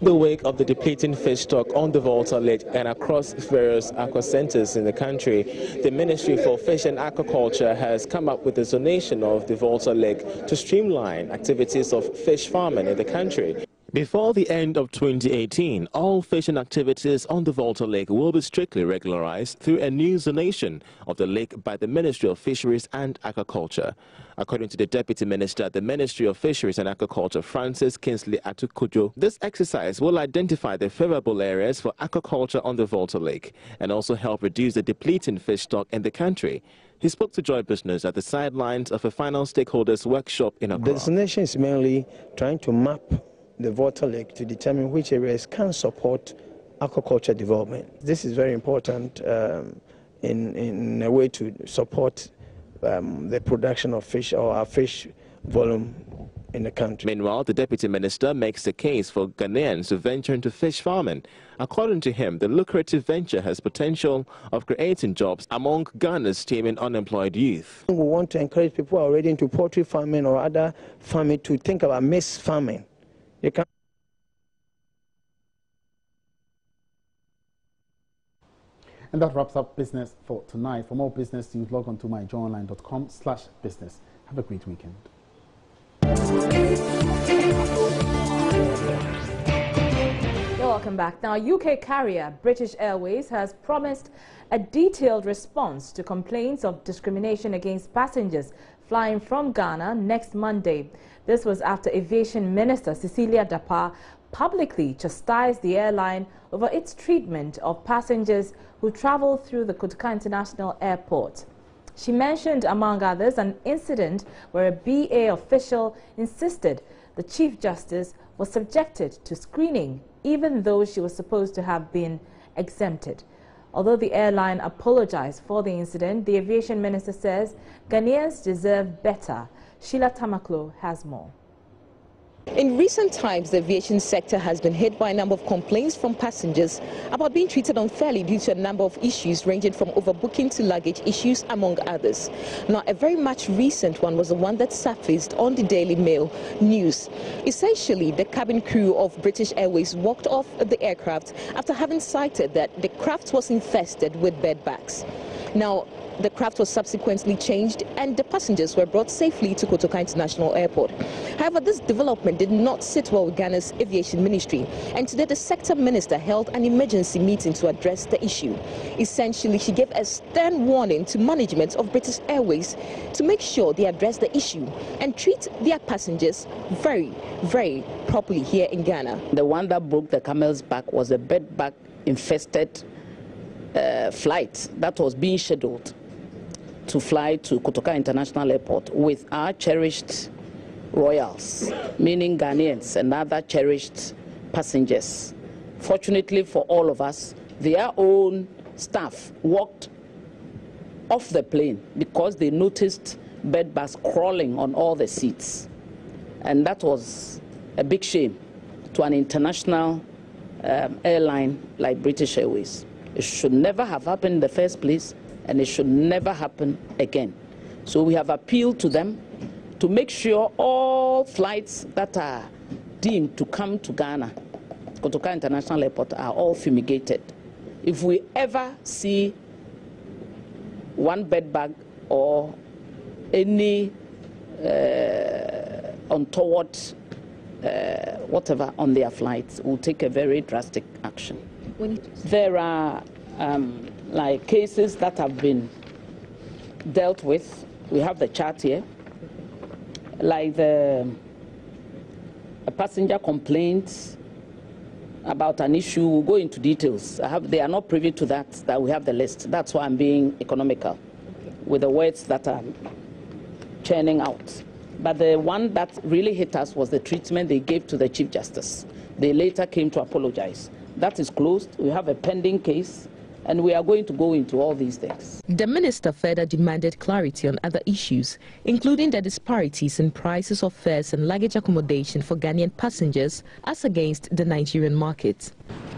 In the wake of the depleting fish stock on the Volta Lake and across various aqua centers in the country, the Ministry for Fish and Aquaculture has come up with a zonation of the Volta Lake to streamline activities of fish farming in the country. Before the end of 2018, all fishing activities on the Volta Lake will be strictly regularized through a new zonation of the lake by the Ministry of Fisheries and Aquaculture. According to the Deputy Minister at the Ministry of Fisheries and Aquaculture, Francis Kingsley Atukujo, this exercise will identify the favorable areas for aquaculture on the Volta Lake and also help reduce the depleting fish stock in the country. He spoke to Joy Business at the sidelines of a final stakeholders workshop in Accra. The zonation is mainly trying to map the Volta Lake to determine which areas can support aquaculture development. This is very important in a way to support the production of fish or our fish volume in the country. Meanwhile, the Deputy Minister makes the case for Ghanaians to venture into fish farming. According to him, the lucrative venture has potential of creating jobs among Ghana's teeming unemployed youth. We want to encourage people who are already into poultry farming or other farming to think about mixed farming. You can. And that wraps up business for tonight. For more business news, log on to myjoyonline.com/business. Have a great weekend. Welcome back. Now, UK carrier British Airways has promised a detailed response to complaints of discrimination against passengers flying from Ghana next Monday. This was after Aviation Minister Cecilia Dapa publicly chastised the airline over its treatment of passengers who travel through the Kotoka International Airport. She mentioned, among others, an incident where a BA official insisted the Chief Justice was subjected to screening, even though she was supposed to have been exempted. Although the airline apologized for the incident, the aviation minister says Ghanaians deserve better. Sheila Tamaklo has more. In recent times, the aviation sector has been hit by a number of complaints from passengers about being treated unfairly due to a number of issues ranging from overbooking to luggage issues, among others. Now, a very much recent one was the one that surfaced on the Daily Mail news. Essentially, the cabin crew of British Airways walked off the aircraft after having cited that the craft was infested with bed bugs. Now, the craft was subsequently changed and the passengers were brought safely to Kotoka International Airport. However, this development did not sit well with Ghana's aviation ministry, and today the sector minister held an emergency meeting to address the issue. Essentially, she gave a stern warning to management of British Airways to make sure they address the issue and treat their passengers very, very properly here in Ghana. The one that broke the camel's back was a bed bug infested flight that was being scheduled to fly to Kotoka International Airport with our cherished royals, meaning Ghanaians and other cherished passengers. Fortunately for all of us, their own staff walked off the plane because they noticed bed bugs crawling on all the seats. And that was a big shame to an international airline like British Airways. It should never have happened in the first place, and it should never happen again. So we have appealed to them to make sure all flights that are deemed to come to Ghana, Kotoka International Airport, are all fumigated. If we ever see one bed bug or any untoward whatever on their flights, we'll take a very drastic action. There are like cases that have been dealt with. We have the chart here. Like a passenger complaint about an issue. We'll go into details. They are not privy to that we have the list. That's why I'm being economical with the words that I'm churning out. But the one that really hit us was the treatment they gave to the Chief Justice. They later came to apologize. That is closed. We have a pending case, and we are going to go into all these things. The minister further demanded clarity on other issues, including the disparities in prices of fares and luggage accommodation for Ghanaian passengers as against the Nigerian market.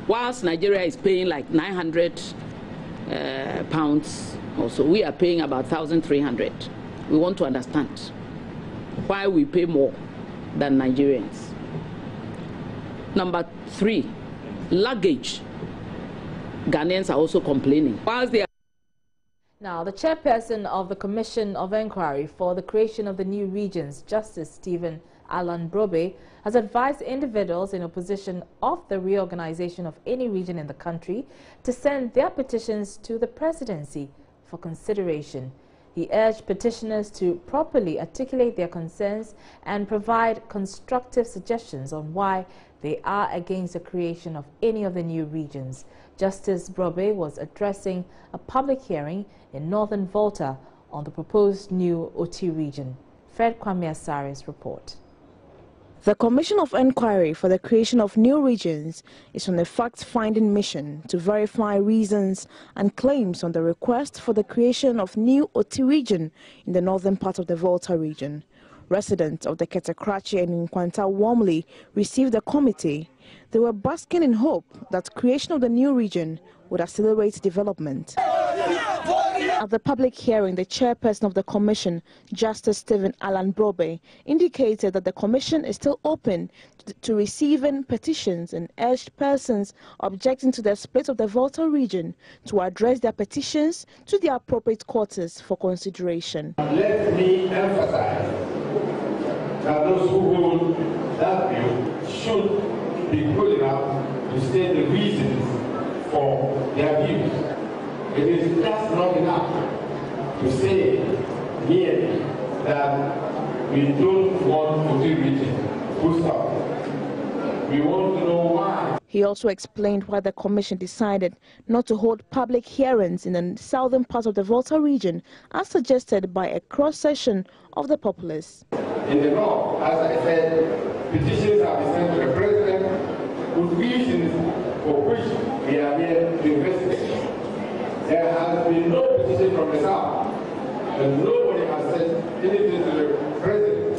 Whilst Nigeria is paying like 900 pounds or so, we are paying about 1,300. We want to understand why we pay more than Nigerians. Number 3, luggage. Ghanaians are also complaining. Whilst they are Now, the chairperson of the Commission of Inquiry for the Creation of the New Regions, Justice Stephen Alan Brobe, has advised individuals in opposition of the reorganization of any region in the country to send their petitions to the presidency for consideration. He urged petitioners to properly articulate their concerns and provide constructive suggestions on why they are against the creation of any of the new regions. Justice Brobe was addressing a public hearing in northern Volta on the proposed new OT region. Fred Kwame Asare's report. The Commission of Inquiry for the Creation of New Regions is on a fact-finding mission to verify reasons and claims on the request for the creation of new OT region in the northern part of the Volta region. Residents of the Ketakrachi and Nkwanta warmly received the committee. They were basking in hope that creation of the new region would accelerate development. At the public hearing, the chairperson of the commission, Justice Stephen Alan Brobe, indicated that the commission is still open to receiving petitions and urged persons objecting to the split of the Volta region to address their petitions to the appropriate quarters for consideration. Let me emphasize that those who hold that view should be good enough to state the reasons for their views. It is just not enough to say merely that we don't want Oti region. Full stop. We want to know why. He also explained why the commission decided not to hold public hearings in the southern part of the Volta region, as suggested by a cross-section of the populace. In the north, as I said, petitions have been sent to the president with reasons for which we are here to investigate. There has been no petition from the south, and nobody has said anything to the president.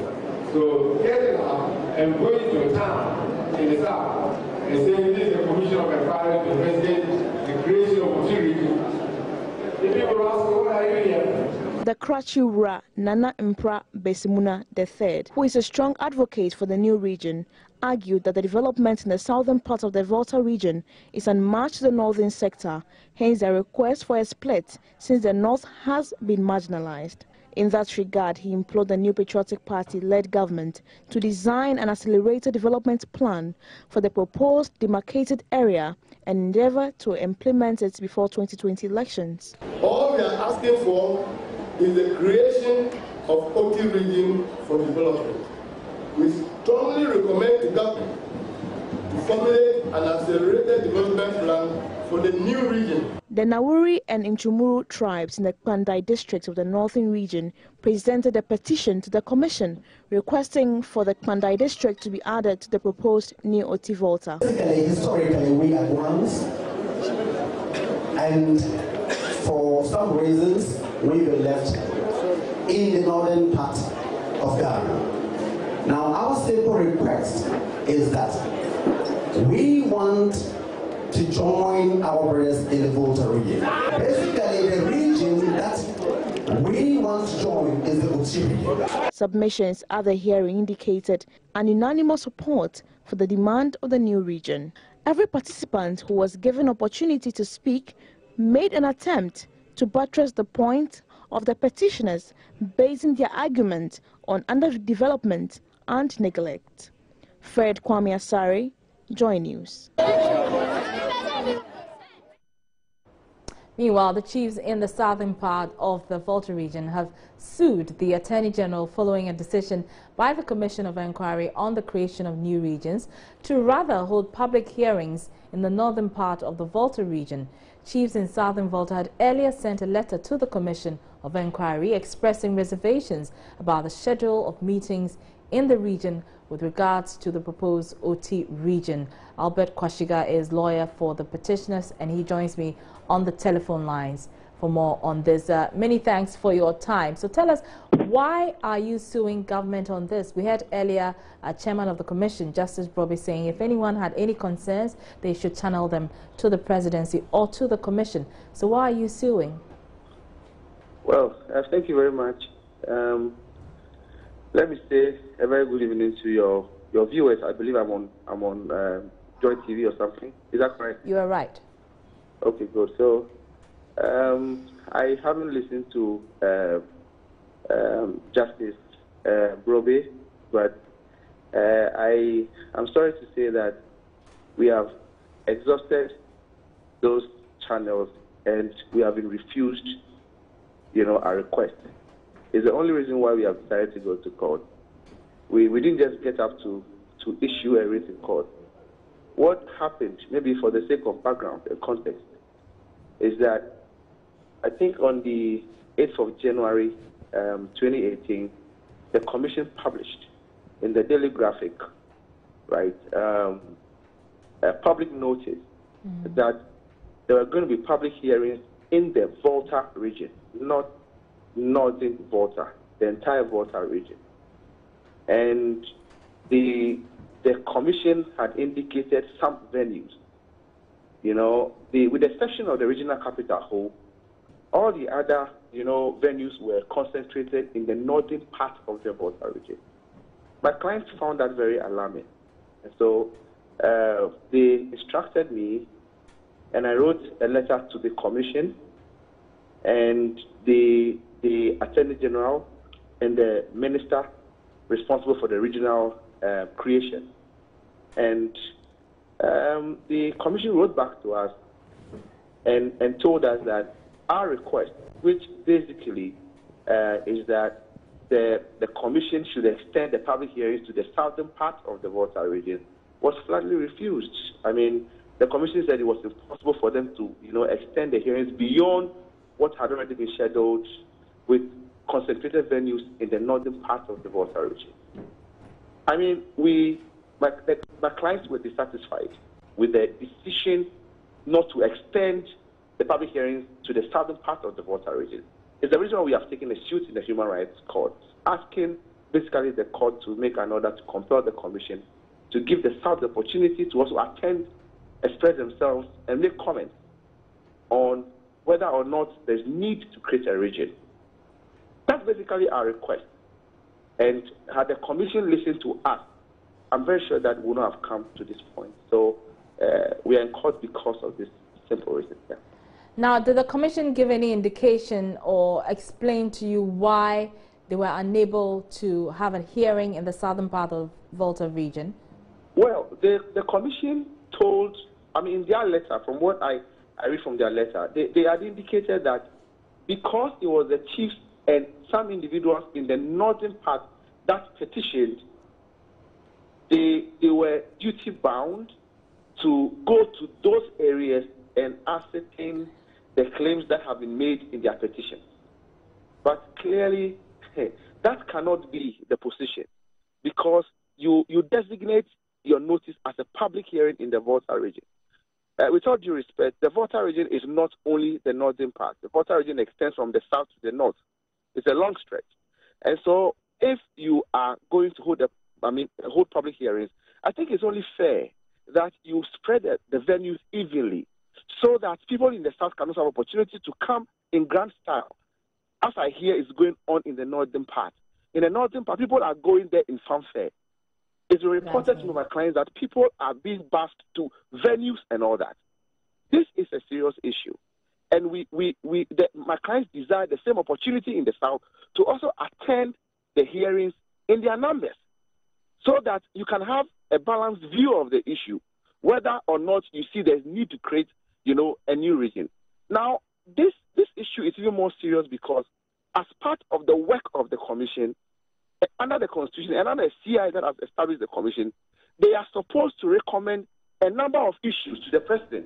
So getting up and going to a town in the south and saying this is the commission of inquiry to investigate the creation of Oti region, the people ask, what are you here? The Krachiura Nana Mpra Besimuna III, who is a strong advocate for the new region, argued that the development in the southern part of the Volta region is unmatched to the northern sector, hence a request for a split since the north has been marginalized. In that regard, he implored the New Patriotic Party-led government to design an accelerated development plan for the proposed demarcated area and endeavor to implement it before 2020 elections. All we are asking for is the creation of Oti region for development. We strongly recommend the government to formulate an accelerated development plan for the new region. The Nawuri and Inchumuru tribes in the Kwandai district of the northern region presented a petition to the commission requesting for the Kwandai district to be added to the proposed new Oti Volta. Historically, we are Guans, and for some reasons, we were left in the northern part of Ghana. Now, our simple request is that we want to join our brothers in the Volta region. Basically, the region that we want to join is the Oti region. Submissions at the hearing indicated an unanimous support for the demand of the new region. Every participant who was given opportunity to speak made an attempt to buttress the point of the petitioners, basing their argument on underdevelopment and neglect. Fred Kwame Asari, Joy News. Meanwhile, the chiefs in the southern part of the Volta region have sued the Attorney General following a decision by the Commission of Inquiry on the creation of new regions to rather hold public hearings in the northern part of the Volta region. Chiefs in southern Volta had earlier sent a letter to the Commission of Inquiry expressing reservations about the schedule of meetings in the region with regards to the proposed Oti region. Albert Kwashiga is lawyer for the petitioners, and he joins me on the telephone lines for more on this. Many thanks for your time. So tell us, why are you suing government on this? We heard earlier Chairman of the Commission, Justice Broby, saying if anyone had any concerns, they should channel them to the presidency or to the Commission. So why are you suing? Well, thank you very much. Let me say a very good evening to your viewers. I believe I'm on Joy TV or something. Is that correct? You are right. Okay, good. So I haven't listened to Justice Broby, but I'm sorry to say that we have exhausted those channels and we have been refused, our request. It's the only reason why we have decided to go to court. We didn't just get up to issue a written court. What happened, maybe for the sake of background and context, is that I think on the 8th of January 2018, the Commission published in the Daily Graphic, right, a public notice that there were going to be public hearings in the Volta region, not northern Volta, the entire Volta region. And the Commission had indicated some venues. With the exception of the regional capital Ho, all the other, venues were concentrated in the northern part of the Volta region. My clients found that very alarming. And so they instructed me, and I wrote a letter to the Commission, and the Attorney General and the Minister responsible for the regional creation. And the commission wrote back to us and told us that our request, which basically is that the commission should extend the public hearings to the southern part of the Volta region, was flatly refused. I mean, the commission said it was impossible for them to, extend the hearings beyond what had already been scheduled with concentrated venues in the northern part of the Volta region. I mean, my clients were dissatisfied with the decision not to extend the public hearings to the southern part of the Volta region. It's the reason why we have taken a suit in the Human Rights Court, asking basically the court to make an order to compel the commission to give the South the opportunity to also attend, express themselves, and make comments on whether or not there's need to create a region. That's basically our request. And had the commission listened to us, I'm very sure that we would not have come to this point. So we are in court because of this simple reason. Yeah. Now, did the commission give any indication or explain to you why they were unable to have a hearing in the southern part of Volta region? Well, the commission told, in their letter, from what I read from their letter, they had indicated that because it was the chiefs and some individuals in the northern part that petitioned, they were duty-bound to go to those areas and ascertain the claims that have been made in their petition. But clearly, that cannot be the position, because you designate your notice as a public hearing in the Volta region. With all due respect, the Volta region is not only the northern part. The Volta region extends from the south to the north. It's a long stretch. And so if you are going to hold public hearings, I think it's only fair that you spread the venues evenly so that people in the south can also have opportunity to come in grand style, as I hear is going on in the northern part. In the northern part, people are going there in fanfare. It's reported to my clients that people are being bussed to venues and all that. This is a serious issue. And my clients desire the same opportunity in the south to also attend the hearings in their numbers, so that you can have a balanced view of the issue, whether or not you see there's need to create, a new region. Now, this issue is even more serious because as part of the work of the commission, under the Constitution and under the CI that has established the commission, they are supposed to recommend a number of issues to the president,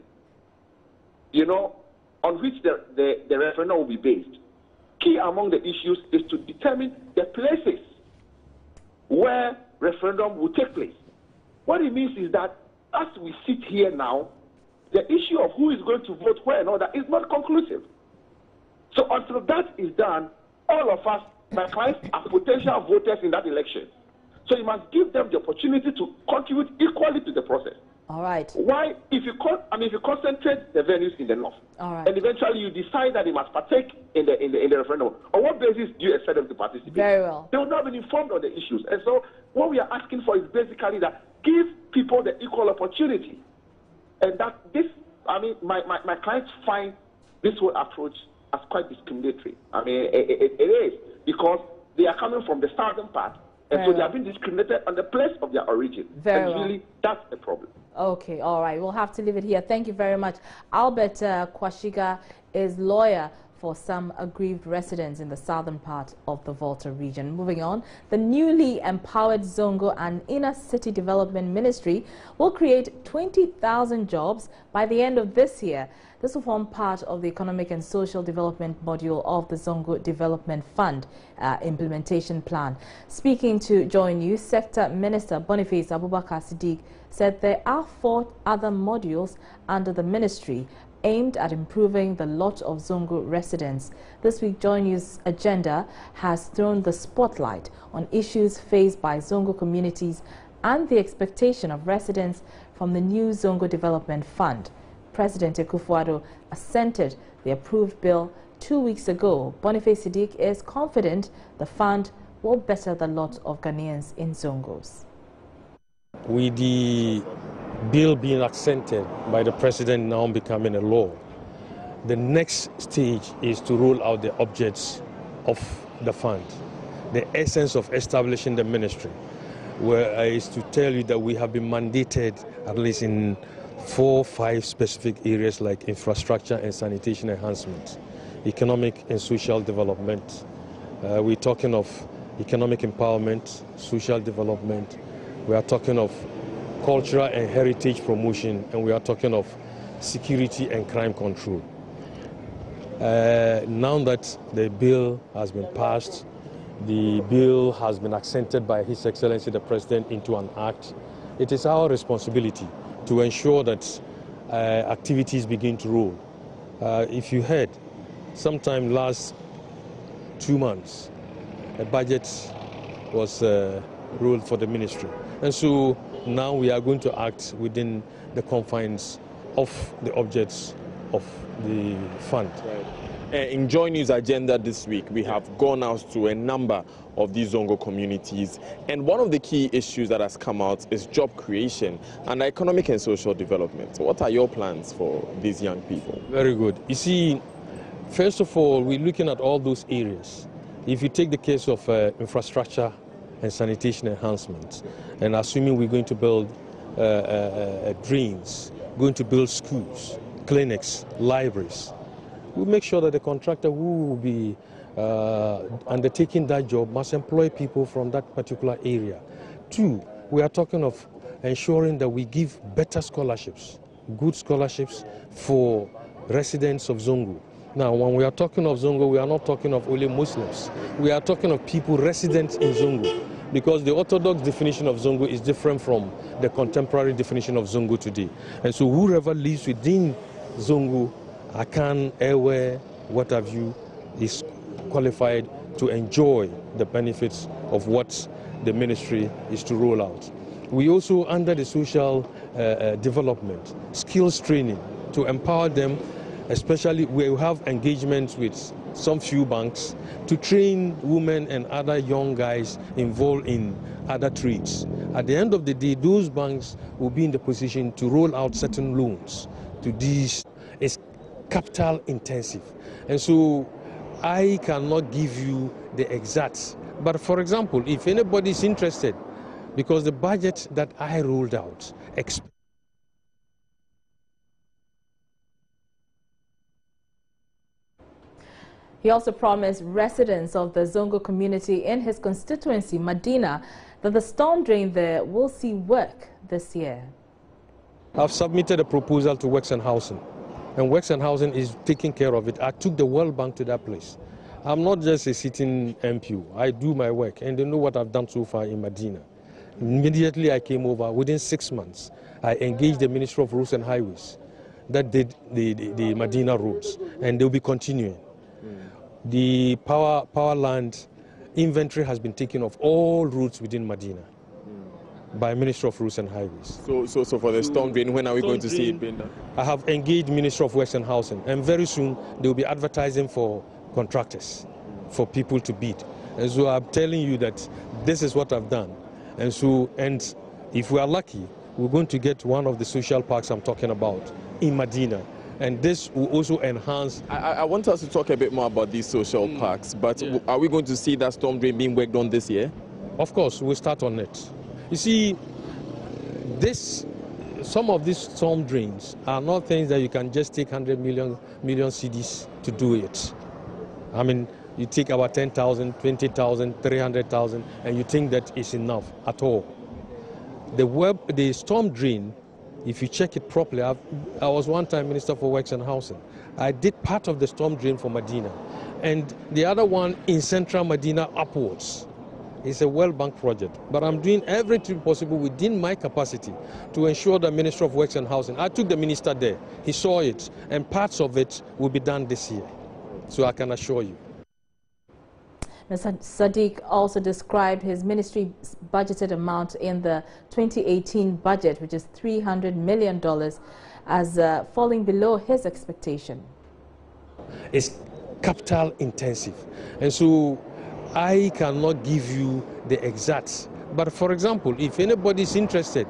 on which the referendum will be based. Key among the issues is to determine the places where referendum will take place. What it means is that as we sit here now, the issue of who is going to vote where and all that is not conclusive. So until that is done, all of us, my clients, are potential voters in that election. So you must give them the opportunity to contribute equally to the process. All right. Why, if you concentrate the venues in the north, all right, and eventually you decide that they must partake in the referendum, on what basis do you expect them to participate? Very well. They will not be informed on the issues. And so what we are asking for is basically that give people the equal opportunity. And that my clients find this whole approach as quite discriminatory. It is, because they are coming from the southern part, and so they have been discriminated on the place of their origin. Very and really, that's the problem. Okay, all right. We'll have to leave it here. Thank you very much. Albert Kwashiga is lawyer for some aggrieved residents in the southern part of the Volta region. Moving on, the newly empowered Zongo and Inner City Development Ministry will create 20,000 jobs by the end of this year. This will form part of the Economic and Social Development module of the Zongo Development Fund implementation plan. Speaking to Joy News, Sector Minister Boniface Abubakar Siddiq said there are 4 other modules under the ministry aimed at improving the lot of Zongo residents. This week, Joy News Agenda has thrown the spotlight on issues faced by Zongo communities and the expectation of residents from the new Zongo Development Fund. President Akufo-Addo assented the approved bill 2 weeks ago. Boniface Siddiq is confident the fund will better the lot of Ghanaians in Zongos. With the bill being accented by the president now becoming a law, the next stage is to roll out the objects of the fund, the essence of establishing the ministry. is to tell you that we have been mandated, at least in 4 or 5 specific areas like infrastructure and sanitation enhancement, economic and social development. We're talking of economic empowerment, social development. We are talking of cultural and heritage promotion, and we are talking of security and crime control. Now that the bill has been passed, the bill has been accented by His Excellency the President into an act, it is our responsibility to ensure that activities begin to roll. If you heard, sometime last 2 months, a budget was ruled for the ministry. And so now we are going to act within the confines of the objects of the fund. Right. In Joy News Agenda this week, we have gone out to a number of these Zongo communities, and one of the key issues that has come out is job creation and economic and social development. What are your plans for these young people? Very good. You see, first of all, we're looking at all those areas. If you take the case of infrastructure and sanitation enhancement, and assuming we're going to build drains, going to build schools, clinics, libraries, we'll make sure that the contractor who will be undertaking that job must employ people from that particular area. 2, we are talking of ensuring that we give better scholarships, good scholarships for residents of Zongo. Now, when we are talking of Zongo, we are not talking of only Muslims. We are talking of people resident in Zongo, because the orthodox definition of Zongo is different from the contemporary definition of Zongo today. And so whoever lives within Zongo, Akan, Airways, what have you, is qualified to enjoy the benefits of what the ministry is to roll out. We also, under the social development, skills training, to empower them, especially we have engagements with some few banks to train women and other young guys involved in other trades. At the end of the day, those banks will be in the position to roll out certain loans to these. It's capital intensive. And so I cannot give you the exact, but for example, if anybody is interested, because the budget that I rolled out, he also promised residents of the Zongo community in his constituency, Medina, that the storm drain there will see work this year. I've submitted a proposal to Works and Housing, and Works and Housing is taking care of it. I took the World Bank to that place. I'm not just a sitting MPU. I do my work, and they know what I've done so far in Medina. Immediately I came over, within 6 months, I engaged the Ministry of Roads and Highways that did the Medina roads, and they'll be continuing. The power land inventory has been taken of all routes within Medina by Ministry of Roads and Highways. So for the storm drain, when are we going to see it being done? I have engaged Ministry of Works and Housing, and very soon they will be advertising for contractors, for people to bid. And so I'm telling you that this is what I've done. And so, and if we are lucky, we're going to get one of the social parks I'm talking about in Medina. And this will also enhance. I want us to talk a bit more about these social parks, but are we going to see that storm drain being worked on this year? Of course, we'll start on it. You see, some of these storm drains are not things that you can just take 100 million cedis to do it. I mean, you take about 10,000, 20,000, 300,000, and you think that is enough at all. The storm drain, if you check it properly, I was one time Minister for Works and Housing. I did part of the storm drain for Medina, and the other one in central Medina upwards. It's a World Bank project, but I'm doing everything possible within my capacity to ensure the Ministry of Works and Housing. I took the minister there, he saw it, and parts of it will be done this year, so I can assure you. Mr. Sadiq also described his ministry's budgeted amount in the 2018 budget, which is $300 million, as falling below his expectation. It's capital intensive, and so I cannot give you the exact. But for example, if anybody is interested,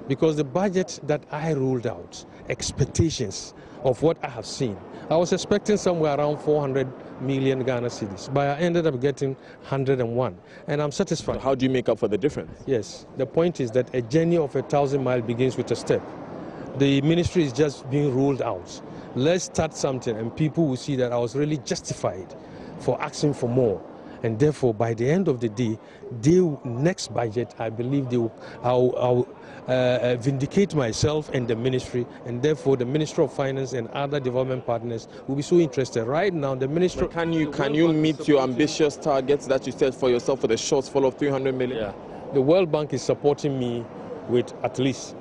because the budget that I rolled out, expectations of what I have seen. I was expecting somewhere around 400 million Ghana cedis, but I ended up getting 101, and I'm satisfied. So how do you make up for the difference? Yes, the point is that a journey of 1,000 miles begins with a step. The ministry is just being rolled out. Let's start something, and people will see that I was really justified for asking for more. And therefore, by the end of the day, next budget, I believe I'll vindicate myself and the ministry, and therefore the Minister of Finance and other development partners will be so interested. Right now, the Minister... But can you meet your ambitious targets that you set for yourself for the shortfall of 300 million? Yeah. The World Bank is supporting me with at least...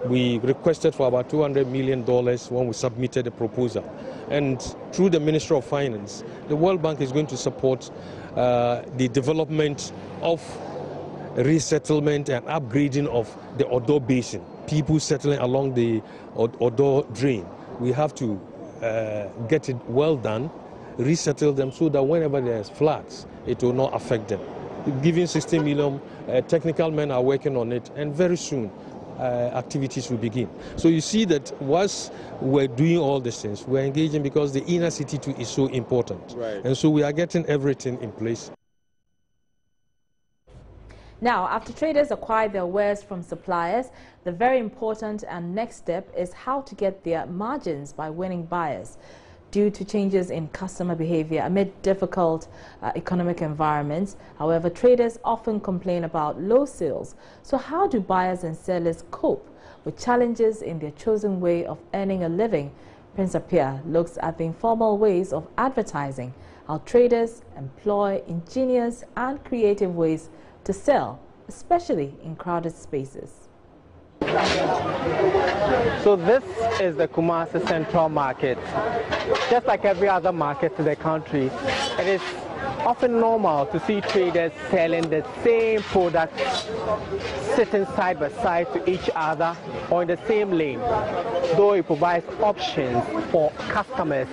we requested for about $200 million when we submitted the proposal. And through the Minister of Finance, the World Bank is going to support the development of resettlement and upgrading of the Odo Basin. People settling along the Odo Drain. We have to get it well done, resettle them so that whenever there's floods, it will not affect them. Giving 60 million, technical men are working on it, and very soon activities will begin. So you see that whilst we're doing all these things, we're engaging because the inner city too is so important. Right. And so we are getting everything in place. Now, after traders acquire their wares from suppliers, the very important and next step is how to get their margins by winning buyers. Due to changes in customer behavior amid difficult economic environments, however, traders often complain about low sales. So how do buyers and sellers cope with challenges in their chosen way of earning a living? Prince Appiah looks at the informal ways of advertising, how traders employ ingenious and creative ways to sell, especially in crowded spaces. So this is the Kumasi Central Market. Just like every other market in the country, it is often normal to see traders selling the same products sitting side by side to each other or in the same lane, though it provides options for customers.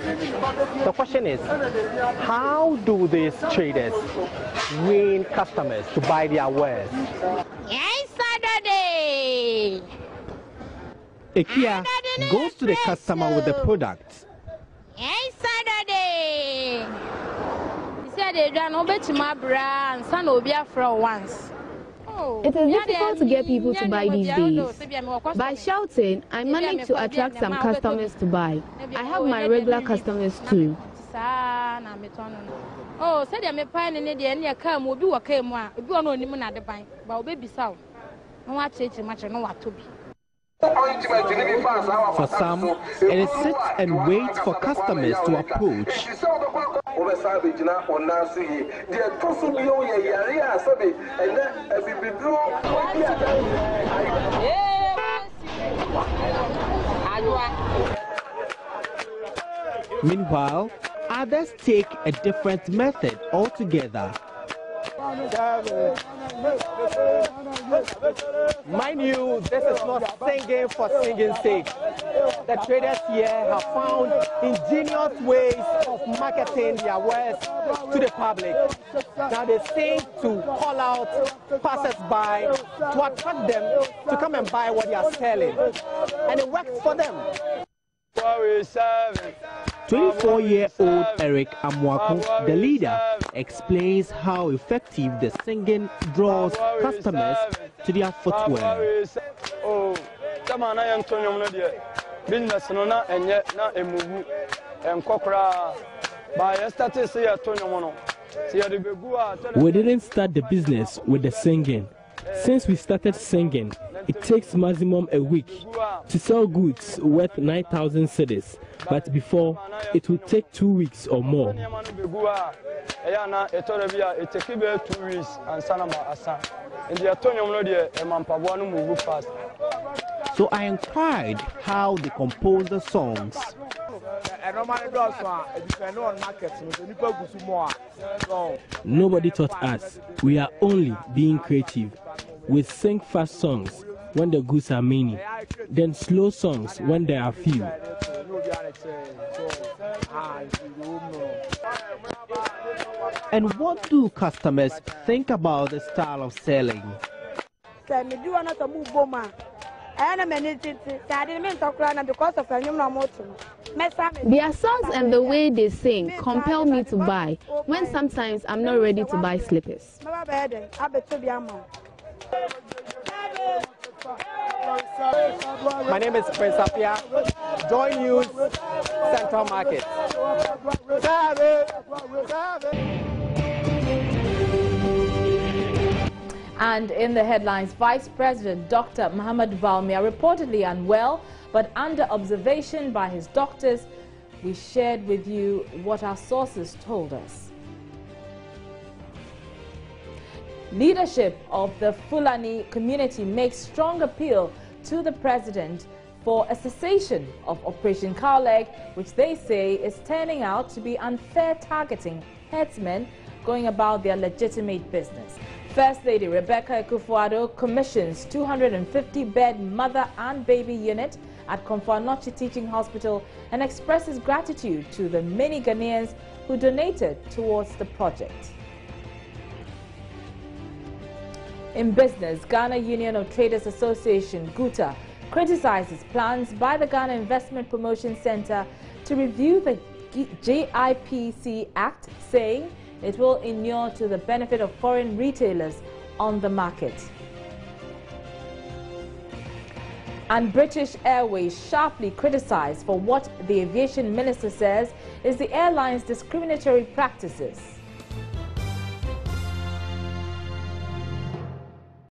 The question is, how do these traders win customers to buy their wares? Yes, Saturday! IKEA goes to the customer with the product. Yes, Saturday! He said they don't know to my brand, son will be from once. It is difficult to get people to buy these days. By shouting, I manage to attract some customers to buy. I have my regular customers too. Oh, said I'm a pine in the end, come will be what came one. If you are not even at the bank, but baby sound. No, watch it much, I know what to be. For some, it is sit and wait for customers to approach. Meanwhile, others take a different method altogether. Mind you, this is not singing for singing's sake. The traders here have found ingenious ways of marketing their wares to the public. Now they sing to call out passers-by to attract them to come and buy what they are selling. And it works for them. 24-year-old Eric Amwaku, the leader, explains how effective the singing draws customers to their footwear. We didn't start the business with the singing. Since we started singing, it takes maximum a week to sell goods worth 9,000 cedis, but before it would take 2 weeks or more. So I inquired how they compose the songs. Nobody taught us. We are only being creative. We sing fast songs when the goods are many, then slow songs when there are few. And what do customers think about the style of selling? Because of The songs and the way they sing compel me to buy, when sometimes I'm not ready to buy slippers. My name is Prince Apia. Join News, Central Market. And in the headlines, Vice President Dr. Mahamudu Bawumia reportedly unwell, but under observation by his doctors. We shared with you what our sources told us. Leadership of the Fulani community makes strong appeal to the president for a cessation of Operation Cowleg, which they say is turning out to be unfair targeting herdsmen going about their legitimate business. First Lady Rebecca Ekufuado commissions 250-bed mother and baby unit at Komfo-Anokye Teaching Hospital and expresses gratitude to the many Ghanaians who donated towards the project. In business, Ghana Union of Traders Association, GUTA, criticizes plans by the Ghana Investment Promotion Center to review the GIPC Act, saying it will inure to the benefit of foreign retailers on the market. And British Airways sharply criticized for what the aviation minister says is the airline's discriminatory practices.